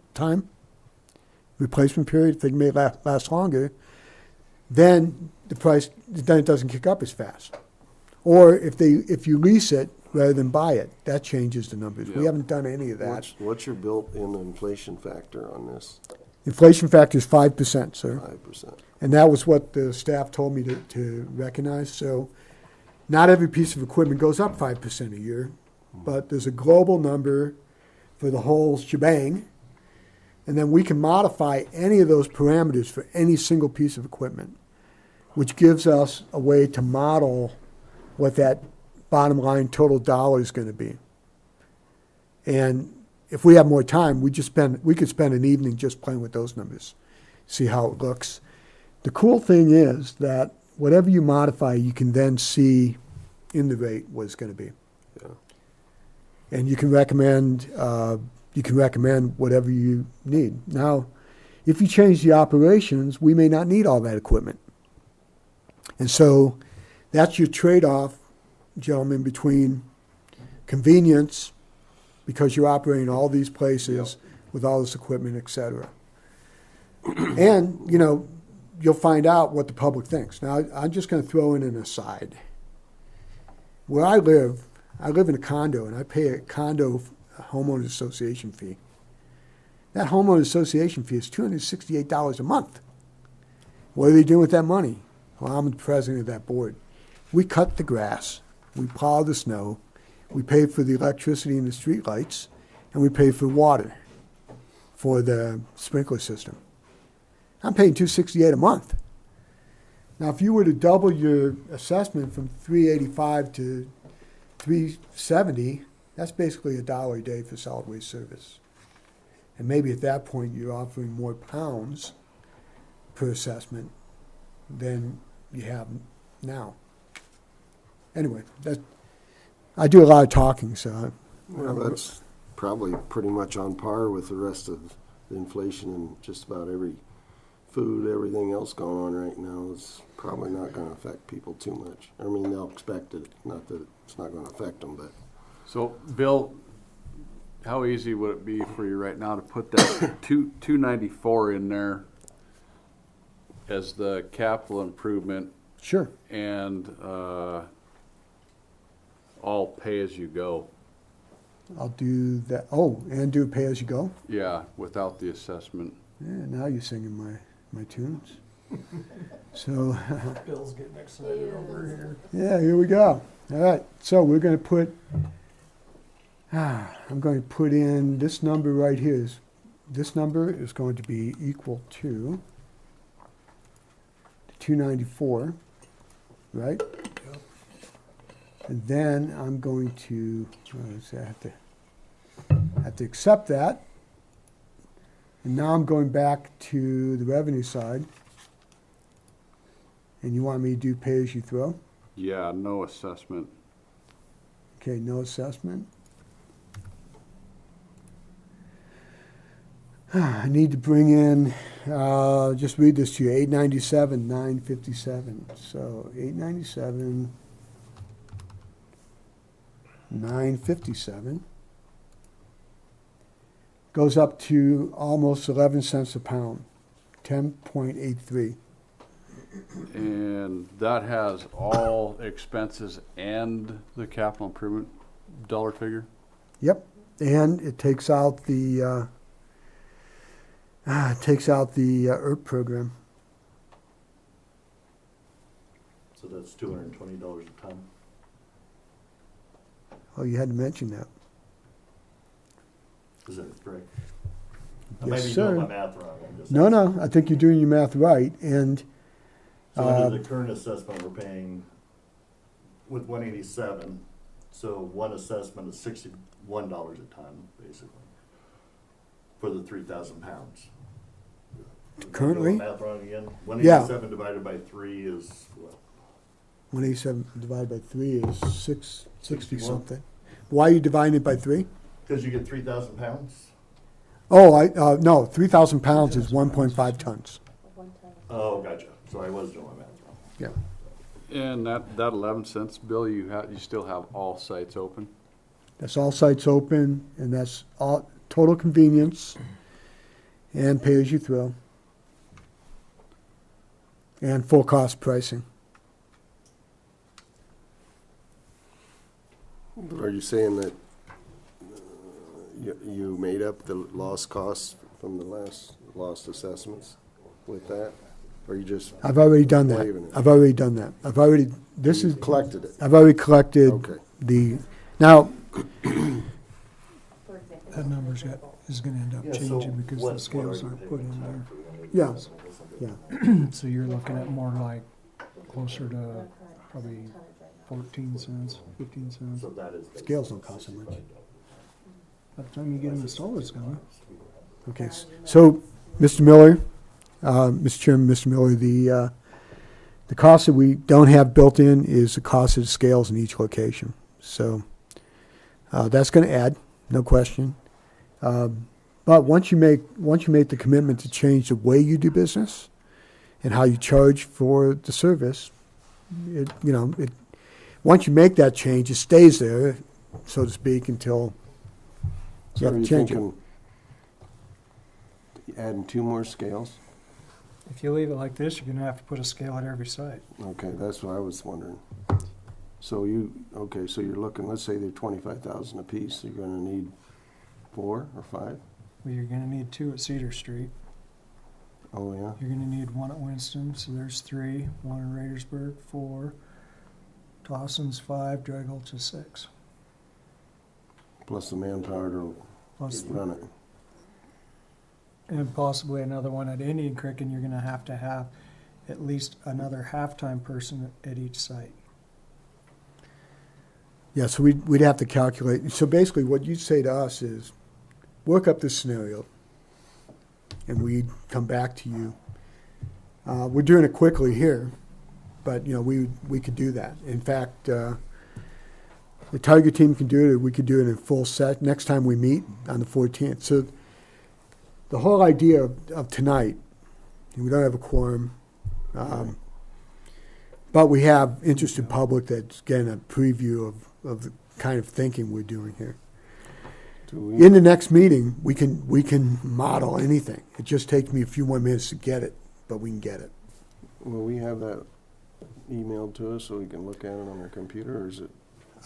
period, if they may last longer, then the price, then it doesn't kick up as fast. Or if you lease it rather than buy it, that changes the numbers. We Yeah. haven't done any of that. What's your built-in inflation factor on this? Inflation factor is 5%, sir. 5%. And that was what the staff told me to recognize. So not every piece of equipment goes up 5% a year, but there's a global number for the whole shebang. And then we can modify any of those parameters for any single piece of equipment, which gives us a way to model what that bottom line total dollar is going to be. And if we have more time, we could spend an evening just playing with those numbers, see how it looks. The cool thing is that whatever you modify, you can then see in the rate what it's going to be. Yeah. And you can recommend whatever you need. Now, if you change the operations, we may not need all that equipment. And so that's your trade-off, gentlemen, between convenience, because you're operating all these places with all this equipment, et cetera. And, you know, you'll find out what the public thinks. Now, I'm just going to throw in an aside. Where I live in a condo, and I pay a condo homeowners association fee. That homeowners association fee is $268 a month. What are they doing with that money? Well, I'm the president of that board. We cut the grass, we plow the snow, we pay for the electricity and the street lights, and we pay for water for the sprinkler system. I'm paying $268 a month. Now, if you were to double your assessment from $385 to $370, that's basically $1 a day for solid waste service. And maybe at that point you're offering more pounds per assessment than you have now. Anyway, I do a lot of talking, so. Well, that's probably pretty much on par with the rest of the inflation in just about every food, everything else going on right now. Is probably not going to affect people too much. I mean, they'll expect it, not that it's not going to affect them, but. So, Bill, how easy would it be for you right now to put that 294 in there as the capital improvement Sure. and all pay as you go? I'll do that. Oh, and do pay as you go? Yeah, without the assessment. Yeah, now you're singing my tunes. So, Bill's getting excited over here. yeah, here we go. All right, so we're going to put, I'm going to put in this number right here. This number is going to be equal to 294, right? Yep. And then I'm going to, I have to accept that. And now I'm going back to the revenue side. And you want me to do pay as you throw? Yeah, no assessment. Okay, no assessment. I need to bring in, just read this to you, 897, 957. So 897, 957 goes up to almost 11 cents a pound, 10.83. And that has all expenses and the capital improvement dollar figure? Yep, and it takes out the ERP program. So that's $220 a ton. Oh, you had to mention that. Is that correct? I Yes, may be doing sir. my math wrong. I'm just No, asking. no, I think you're doing your math right, and, So under the current assessment, we're paying with 187, so one assessment is $61 a ton, basically, for the 3,000 pounds. Am I Currently? doing math wrong again? 187 divided by 3 is what? 187 divided by 3 is 60 61. something. Why are you dividing it by 3? Because you get 3,000 pounds? Oh, no, 3,000 pounds is 1.5 tons. One time. Oh, gotcha. So I was doing my math wrong. Yeah. And that 11 cents, Bill, you still have all sites open? That's all sites open, and that's all total convenience and pay as you throw. And full cost pricing. Are you saying that you made up the lost costs from the lost assessments with that? Or you just I've already done that. waiving it? I've already done that. This is, Collected it? I've already collected Okay. now, For example, That number's is gonna end up Yeah, so changing because what- the scales what are you aren't put paying in there. time for when Yeah. it's- So you're looking at more like closer to current probably tonnage right now. 14 cents, 15 cents. So that is. Scales don't cost so much. By the time you get them installed, it's gonna. okay, so, Mr. Miller, Mr. Chairman, Mr. Miller, the cost that we don't have built in is the cost of the scales in each location. So, that's gonna add, no question. But once you make the commitment to change the way you do business and how you charge for the service, once you make that change, it stays there, so to speak, until you So have are to you change it. thinking adding 2 more scales? If you leave it like this, you're gonna have to put a scale at every site. Okay, that's what I was wondering. So so you're looking, let's say they're 25,000 apiece, so you're gonna need 4 or 5? Well, you're gonna need 2 at Cedar Street. Oh, yeah? You're gonna need 1 at Winston, so there's 3. 1 in Raidersburg, 4. Dawson's 5, Dry Gulch is 6. Plus the manpower to Plus run it. and possibly another one at Indian Creek, and you're gonna have at least another halftime person at each site. Yeah, so we'd have to calculate. So basically, what you'd say to us is, work up this scenario, and we'd come back to you. We're doing it quickly here, but we could do that. In fact, the Tiger team can do it. We could do it in full set next time we meet on the 14th. So the whole idea of tonight, we don't have a quorum, but we have interested public that's getting a preview of the kind of thinking we're doing here. Do we- In the next meeting, we can model anything. It just takes me a few more minutes to get it, but we can get it. Will we have that emailed to us so we can look at it on our computer, or is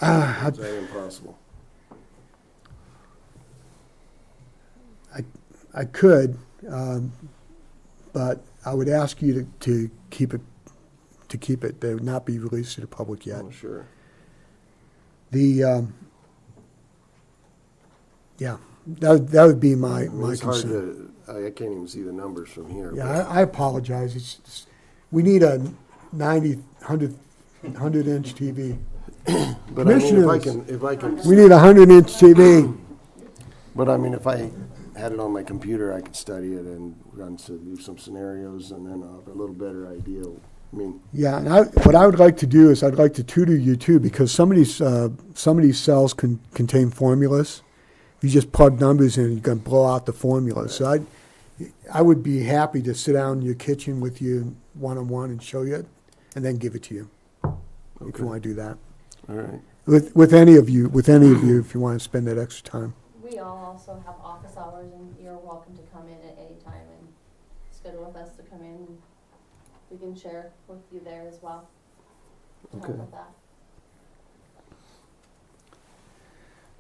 that impossible? I could, but I would ask you to keep it. They would not be released to the public yet. Oh, sure. Yeah, that would be my It's hard concern. to, I can't even see the numbers from here. Yeah, I apologize. We need a 100-inch TV. But I mean, Commissioners. if I can, We need a 100-inch TV. but I mean, if I had it on my computer, I could study it and do some scenarios, and then I'll have a little better idea. I mean, Yeah, and what I would like to do is I'd like to tutor you too, because some of these cells contain formulas. You just plug numbers in, and you're going to blow out the formula. So I would be happy to sit down in your kitchen with you one-on-one and show you it, and then give it to you if Okay. you want to do that. all right. With any of you, if you want to spend that extra time. We all also have office hours, and you're welcome to come in at any time and schedule with us to come in. And we can share with you there as well. To help Okay. with that.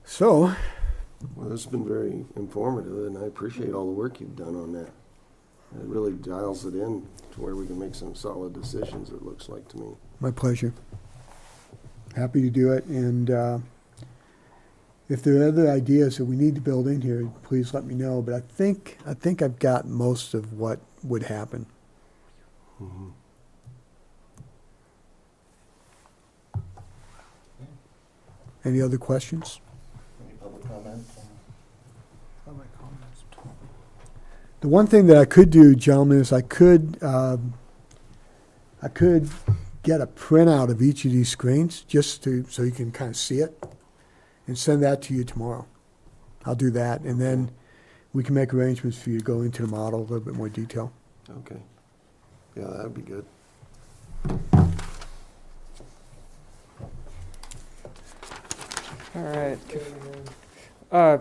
So, Well, this has been very informative, and I appreciate all the work you've done on that. It really dials it in to where we can make some solid decisions, it looks like to me. my pleasure. Happy to do it, and If there are other ideas that we need to build in here, please let me know. But I think I've got most of what would happen. Mhm. Any other questions? Any public comments? The one thing that I could do, gentlemen, is I could get a printout of each of these screens just so you can kind of see it, and send that to you tomorrow. I'll do that, and then we can make arrangements for you to go into the model a little bit more detail. Okay. Yeah, that'd be good. All right.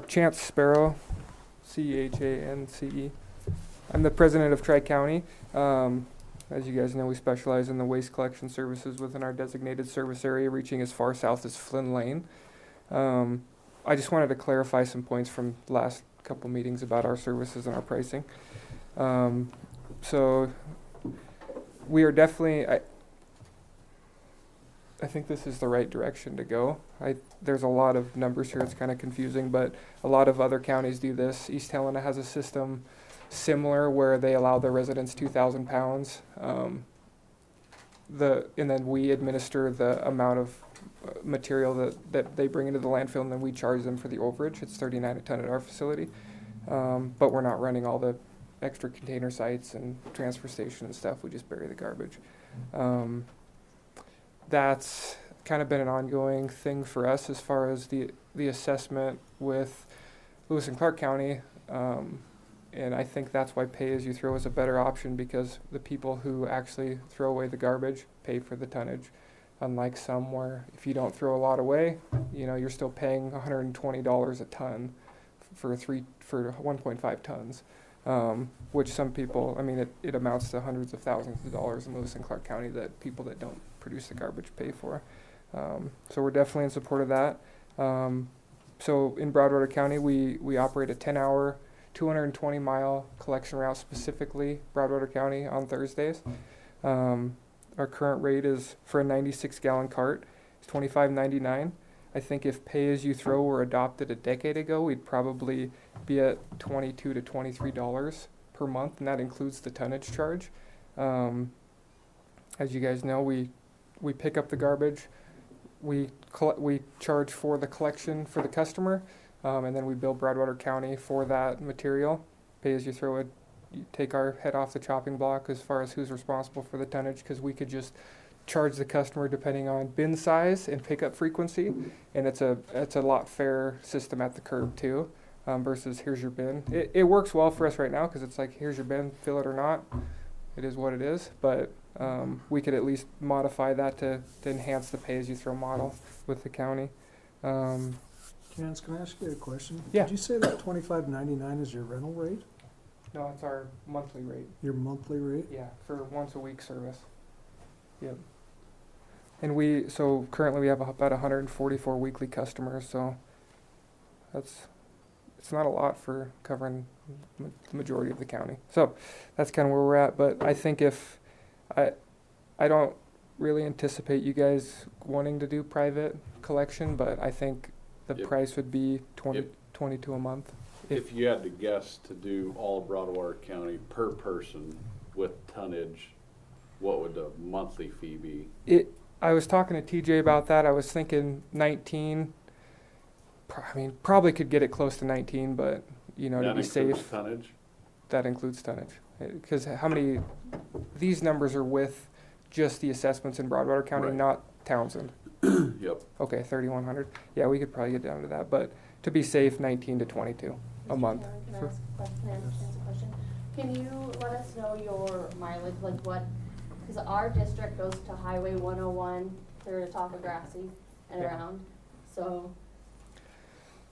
Chance Sparrow, Chance. I'm the president of Tri-County. As you guys know, we specialize in the waste collection services within our designated service area, reaching as far south as Flynn Lane. I just wanted to clarify some points from the last couple meetings about our services and our pricing. So we are definitely, I think this is the right direction to go. There's a lot of numbers here, it's kind of confusing, but a lot of other counties do this. East Helena has a system similar where they allow their residents 2,000 pounds. And then we administer the amount of material that they bring into the landfill, and then we charge them for the overage. It's $39 a ton at our facility. But we're not running all the extra container sites and transfer station and stuff. We just bury the garbage. That's kind of been an ongoing thing for us as far as the assessment with Lewis and Clark County. And I think that's why pay-as-you-throw is a better option, because the people who actually throw away the garbage pay for the tonnage. Unlike some where if you don't throw a lot away, you're still paying $120 a ton for 1.5 tons. Which some people, it amounts to hundreds of thousands of dollars in Lewis and Clark County that people that don't produce the garbage pay for. So we're definitely in support of that. So in Broadwater County, we operate a 10-hour, 220-mile collection route, specifically Broadwater County, on Thursdays. Our current rate is for a 96-gallon cart is $25.99. I think if pay-as-you-throw were adopted a decade ago, we'd probably be at $22 to $23 per month, and that includes the tonnage charge. As you guys know, we pick up the garbage, we charge for the collection for the customer, and then we bill Broadwater County for that material. Pay-as-you-throw it. You take our head off the chopping block as far as who's responsible for the tonnage, because we could just charge the customer depending on bin size and pickup frequency, and it's a lot fairer system at the curb too, versus here's your bin. It works well for us right now because it's like, here's your bin, fill it or not. It is what it is, but we could at least modify that to enhance the pay-as-you-throw model with the county. Chance, can I ask you a question? Yeah. Did you say that $25.99 is your rental rate? No, it's our monthly rate. Your monthly rate? Yeah, for once a week service. Yep. And so currently we have about 144 weekly customers, so it's not a lot for covering the majority of the county. So that's kind of where we're at, but I think I don't really anticipate you guys wanting to do private collection, but I think the Yep. price would be $22 a month. If you had to guess to do all Broadwater County per person with tonnage, what would the monthly fee be? I was talking to TJ about that. I was thinking 19. Probably could get it close to 19, but to That be includes safe, tonnage? that includes tonnage. Because these numbers are with just the assessments in Broadwater County, Right. not Townsend. Yep. Okay, 3,100. Yeah, we could probably get down to that, but to be safe, 19 to 22 a month. Can I ask a question? Can I understand the question? Can you let us know your mileage, because our district goes to Highway 101 through to Topography and Yeah. around, so.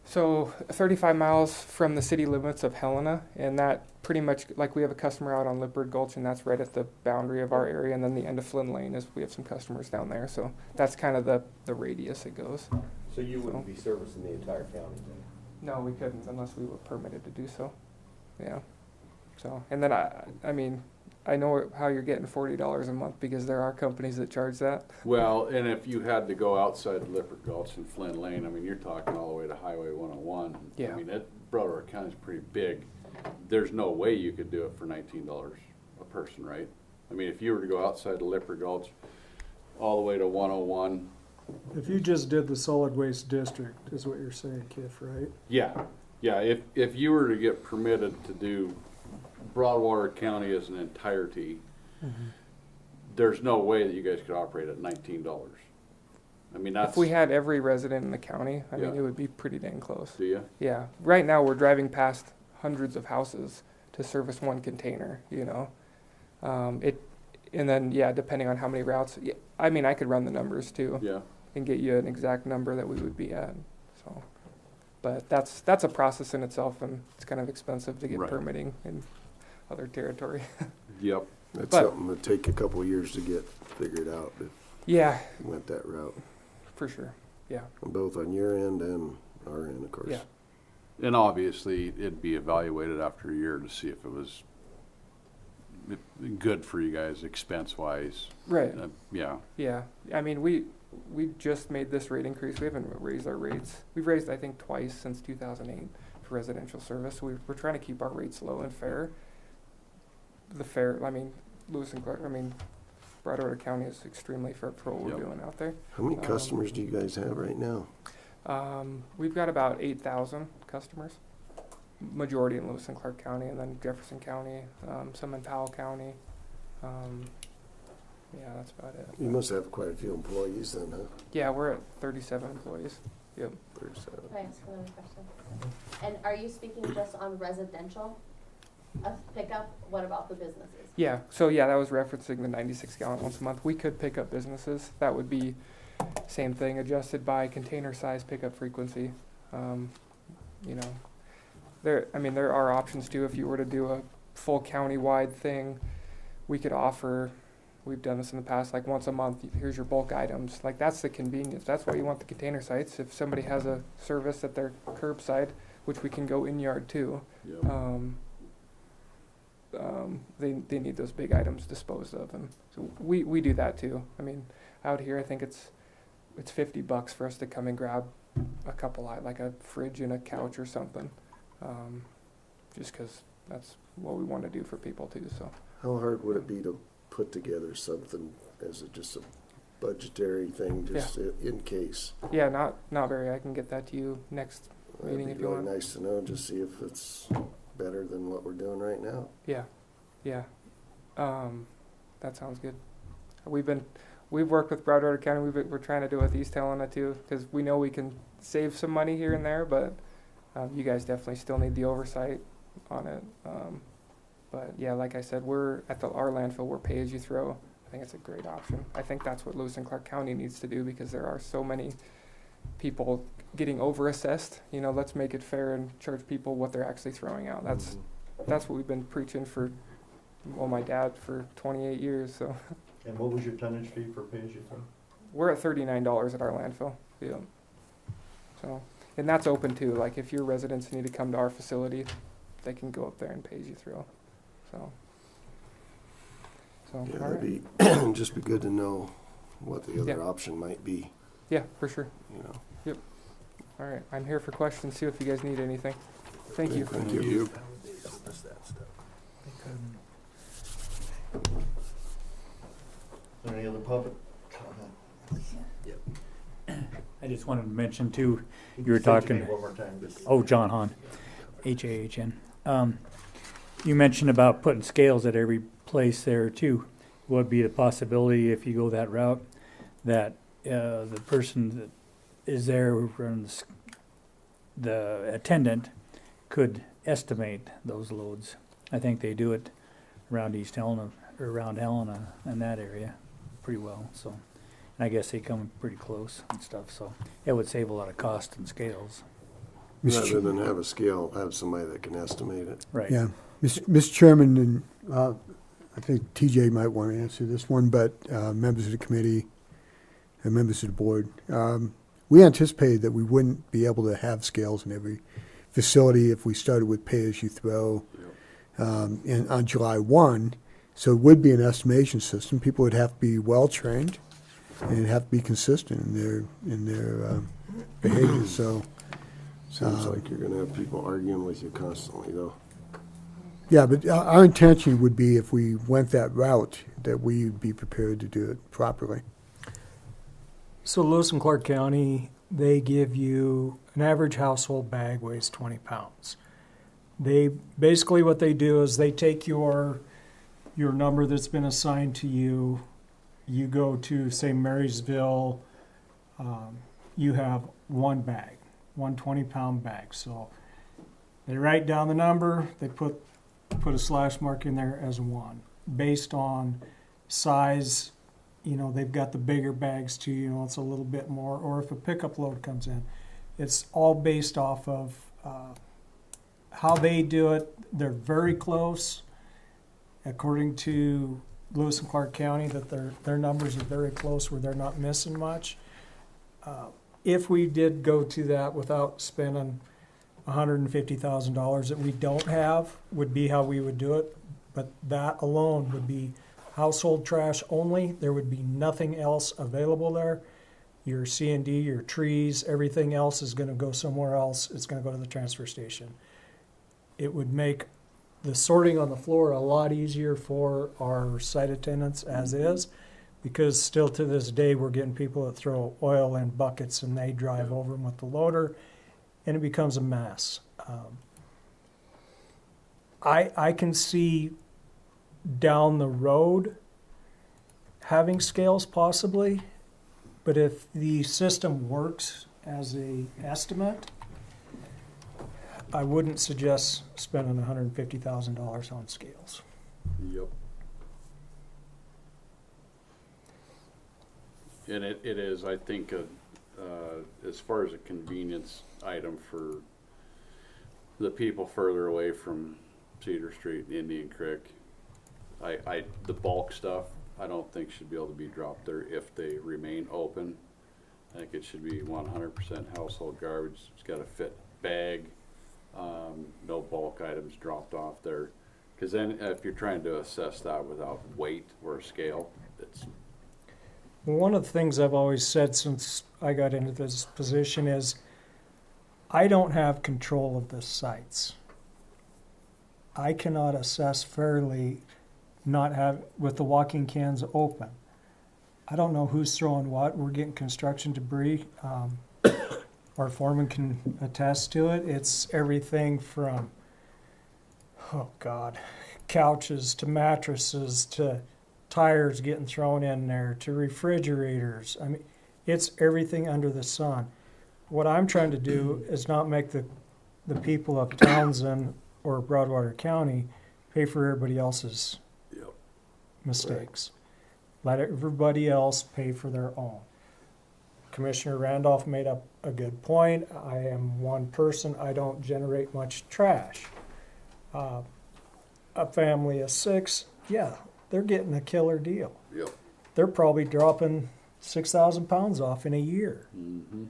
So 35 miles from the city limits of Helena, and that pretty much, we have a customer out on Lippard Gulch, and that's right at the boundary of our area, and then the end of Flynn Lane is, we have some customers down there, so that's kind of the radius it goes. So you wouldn't be servicing the entire county then? No, we couldn't unless we were permitted to do so. Yeah. So, and then I know how you're getting $40 a month because there are companies that charge that. Well, and if you had to go outside Lippert Gulch and Flynn Lane, I mean, you're talking all the way to Highway 101. Yeah. I mean, Broadwater County's pretty big. There's no way you could do it for $19 a person, right? I mean, if you were to go outside of Lippert Gulch, all the way to 101, If you just did the solid waste district, is what you're saying, Kif, right? yeah. If you were to get permitted to do Broadwater County as an entirety, there's no way that you guys could operate at $19. I mean, that's. If we had every resident in the county, I mean, Yeah. it would be pretty dang close. Do you? Yeah, right now we're driving past hundreds of houses to service one container, you know? And then, yeah, depending on how many routes, yeah, I mean, I could run the numbers too. Yeah. And get you an exact number that we would be at, so. But that's a process in itself, and it's kind of expensive to get Right. permitting in other territory. Yep. That's But- something that take a couple of years to get figured out if Yeah, you went that route, for sure, yeah, both on your end and our end, of course. yeah. And obviously, it'd be evaluated after a year to see if it was good for you guys expense-wise. Right, Yeah. yeah, I mean, we just made this rate increase, we haven't raised our rates. We've raised, I think, twice since 2008 for residential service, we're trying to keep our rates low and fair. I mean, Lewis and Clark, I mean, Broadwater County is extremely fair for what we're Yep. doing out there. How many customers do you guys have right now? We've got about 8,000 customers, majority in Lewis and Clark County, and then Jefferson County, some in Powell County. Yeah, that's about it. You must have quite a few employees then, huh? Yeah, we're at 37 employees. Yep. 37. Can I ask another question? And are you speaking just on residential pickup? What about the businesses? Yeah, so yeah, that was referencing the 96 gallon once a month. We could pick up businesses. That would be same thing, adjusted by container size, pickup frequency. You know, there are options too. If you were to do a full county-wide thing, we could offer, we've done this in the past, like once a month, here's your bulk items. Like, that's the convenience. That's why you want the container sites. If somebody has a service at their curbside, which we can go in yard too, Yep. they need those big items disposed of, and so we do that too. I mean, out here I think it's $50 for us to come and grab a couple like a fridge and a couch or something, just 'cause that's what we want to do for people too. So How hard would it be to put together something as just a budgetary thing, just in case? yeah, not very. I can get that to you next That'd meeting be if you really want. nice to know, just see if it's better than what we're doing right now. Yeah. That sounds good. We've worked with Broadwater County. We're trying to do it with East Helena too, because we know we can save some money here and there, but you guys definitely still need the oversight on it. But yeah, like I said, we're at our landfill, we're pay as you throw. I think it's a great option. I think that's what Lewis and Clark County needs to do, because there are so many people getting over-assessed. You know, let's make it fair and charge people what they're actually throwing out. That's what we've been preaching for, my dad for 28 years. So And what was your tonnage fee for pay-as-you-throw? we're at $39 at our landfill. Yeah. So, and that's open too. Like, if your residents need to come to our facility, they can go up there and pay as you throw. So Yeah, all that'd right. be, just be good to know what the other Yeah. option might be, Yeah, for sure. you know. All right, I'm here for questions too if you guys need anything. Thank you. Thank you. Any other public comment? I just wanted to mention too, you were Say your talking, name one more time, just- oh, John Hahn, H-A-H-N. You mentioned about putting scales at every place there too. Would be the possibility, if you go that route, that the person that is there who runs, the attendant, could estimate those loads. I think they do it around East Helena, or around Helena in that area pretty well, so. And I guess they come pretty close and stuff, so it would save a lot of cost and scales. Rather than have a scale, have somebody that can estimate it. Right. Yeah, Mr. Chairman, and I think TJ might want to answer this one, but members of the committee and members of the board, we anticipated that we wouldn't be able to have scales in every facility if we started with pay-as-you-throw on July 1. So it would be an estimation system. People would have to be well-trained and have to be consistent in their behavior. So, Seems like you're gonna have people arguing with you constantly, though. yeah, but our intention would be, if we went that route, that we'd be prepared to do it properly. So Lewis and Clark County, they give you an average household bag weighs 20 pounds. They basically, what they do is they take your number that's been assigned to you. You go to, say, Marysville, you have one bag, one 20-pound bag. So they write down the number, they put a slash mark in there as 1. Based on size, you know, they've got the bigger bags too, you know, it's a little bit more. Or if a pickup load comes in, it's all based off of how they do it. They're very close, according to Lewis and Clark County, that their numbers are very close, where they're not missing much. If we did go to that without spending $150,000 that we don't have, would be how we would do it. But that alone would be household trash only. There would be nothing else available there. Your C&D, your trees, everything else is going to go somewhere else. It's going to go to the transfer station. It would make the sorting on the floor a lot easier for our site attendants as is, because still to this day we're getting people that throw oil in buckets and they drive over them with the loader, and it becomes a mess. I can see down the road having scales possibly, but if the system works as a estimate, I wouldn't suggest spending $150,000 on scales. Yep. And it is, I think, as far as a convenience item for the people further away from Cedar Street and Indian Creek, the bulk stuff, I don't think should be able to be dropped there if they remain open. I think it should be 100% household garbage. It's got a fit bag. No bulk items dropped off there, because then if you're trying to assess that without weight or a scale, it's One of the things I've always said since I got into this position is I don't have control of the sites. I cannot assess fairly with the walking cans open. I don't know who's throwing what. We're getting construction debris. Our foreman can attest to it. It's everything from, couches to mattresses to tires getting thrown in there to refrigerators. I mean, it's everything under the sun. What I'm trying to do is not make the people of Townsend or Broadwater County pay for everybody else's mistakes. Let everybody else pay for their own. Commissioner Randolph made up a good point. I am one person. I don't generate much trash. A family of 6, they're getting a killer deal. Yep. They're probably dropping 6,000 pounds off in a year. Mm-hmm.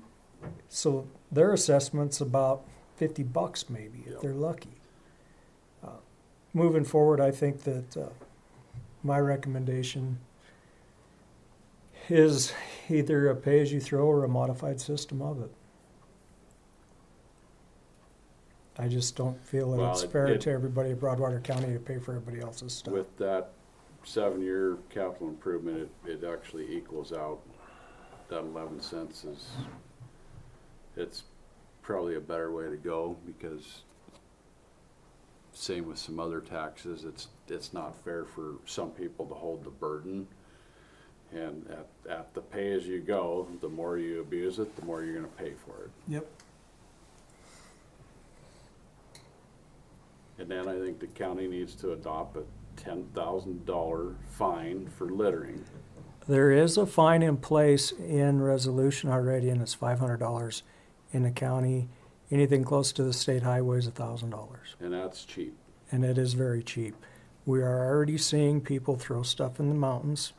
So their assessment's about $50 maybe if they're lucky. Moving forward, I think that my recommendation is either a pay-as-you-throw or a modified system of it. I just don't feel that it's fair to everybody at Broadwater County to pay for everybody else's stuff. With that 7-year capital improvement, it actually equals out. That 11 cents it's probably a better way to go, because same with some other taxes, it's not fair for some people to hold the burden. And at the pay-as-you-go, the more you abuse it, the more you're going to pay for it. Yep. And then I think the county needs to adopt a $10,000 fine for littering. There is a fine in place in resolution already, and it's $500 in the county. Anything close to the state highway is $1,000. And that's cheap. And it is very cheap. We are already seeing people throw stuff in the mountains.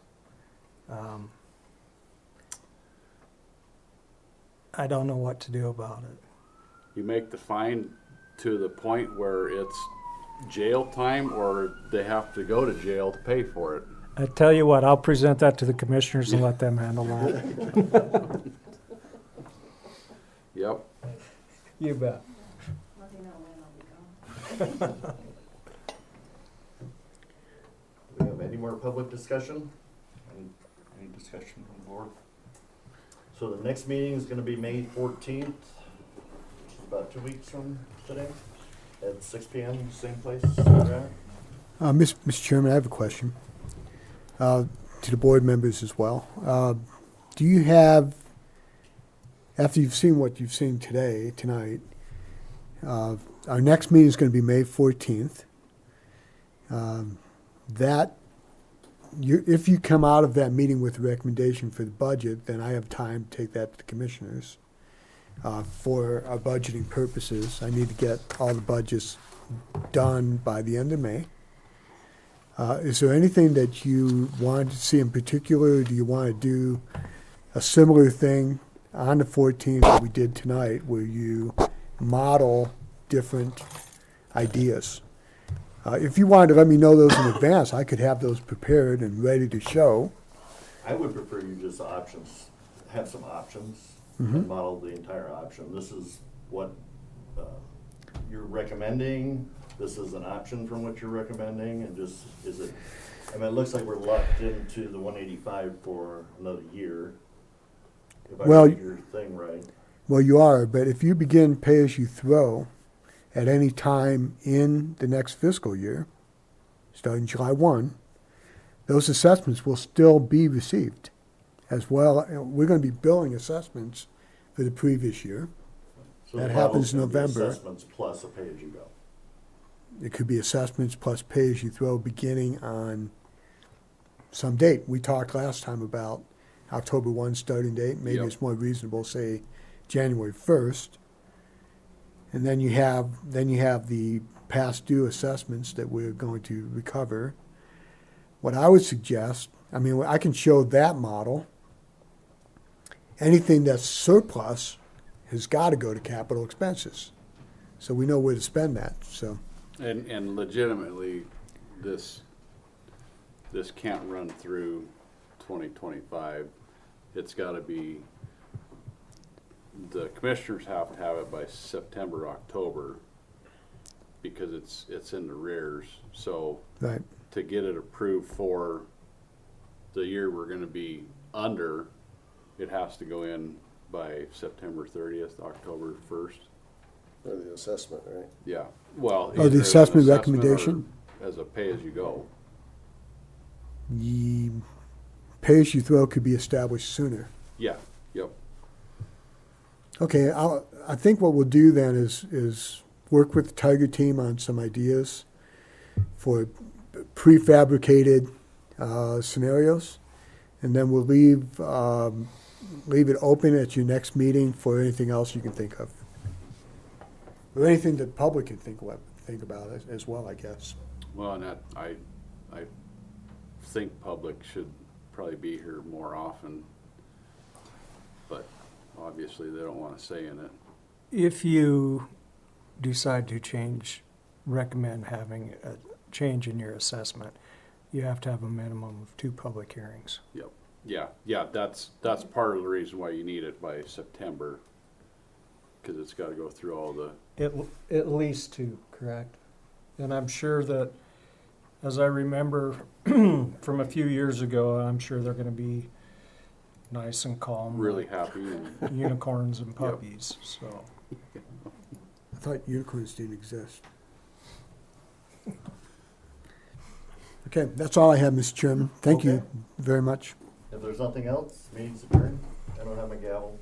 I don't know what to do about it. You make the fine to the point where it's jail time or they have to go to jail to pay for it. I tell you what, I'll present that to the commissioners and let them handle that. Yep. You bet. Let me know when I'll be gone. Do we have any more public discussion? Any discussion from the board? So the next meeting is gonna be May 14th, about 2 weeks from today, at 6 PM, same place we're at. Mr. Chairman, I have a question to the board members as well. Do you have, after you've seen what you've seen tonight, our next meeting is going to be May 14th. If you come out of that meeting with a recommendation for the budget, then I have time to take that to the commissioners for our budgeting purposes. I need to get all the budgets done by the end of May. Is there anything that you want to see in particular? Do you want to do a similar thing on the 14th that we did tonight, where you model different ideas? If you wanted to let me know those in advance, I could have those prepared and ready to show. I would prefer you just have some options and model the entire option. This is what you're recommending. This is an option from what you're recommending, and just, I mean, it looks like we're locked into the 185 for another year. If I read your thing right. Well, you are, but if you begin pay-as-you-throw at any time in the next fiscal year, starting July 1, those assessments will still be received as well. We're going to be billing assessments for the previous year. So That the happens model's gonna be November. Assessments plus a pay-as-you-go. It could be assessments plus pay-as-you-throw beginning on some date. We talked last time about October 1 starting date. Maybe Yep. it's more reasonable, say, January 1st. And then you have the past due assessments that we're going to recover. What I would suggest, I mean, I can show that model. Anything that's surplus has got to go to capital expenses. So we know where to spend that, so. And legitimately, this can't run through 2025. It's gotta be, the commissioners have to have it by September, October, because it's in the rears. So Right. to get it approved for the year we're gonna be under, it has to go in by September 30th, October 1st. For the assessment, right? Yeah, well. Oh, the either as an assessment or recommendation? As a pay-as-you-go. The pay-as-you-throw could be established sooner. Yeah, yep. Okay, I think what we'll do then is work with the Tiger team on some ideas for prefabricated scenarios, and then we'll leave it open at your next meeting for anything else you can think of, or anything that the public can think about as well, I guess. Well, and that, I think public should probably be here more often, but obviously they don't want to say in it. If you decide to recommend having a change in your assessment, you have to have a minimum of 2 public hearings. Yep. Yeah, that's part of the reason why you need it by September, because it's got to go through all the, At least 2, correct? And I'm sure that, as I remember from a few years ago, I'm sure they're going to be nice and calm. really like happy. And unicorns and puppies, so. I thought unicorns didn't exist. Okay, that's all I have, Mr. Chairman. Thank you Okay. very much. If there's nothing else, meeting's adjourned. I don't have my gavel.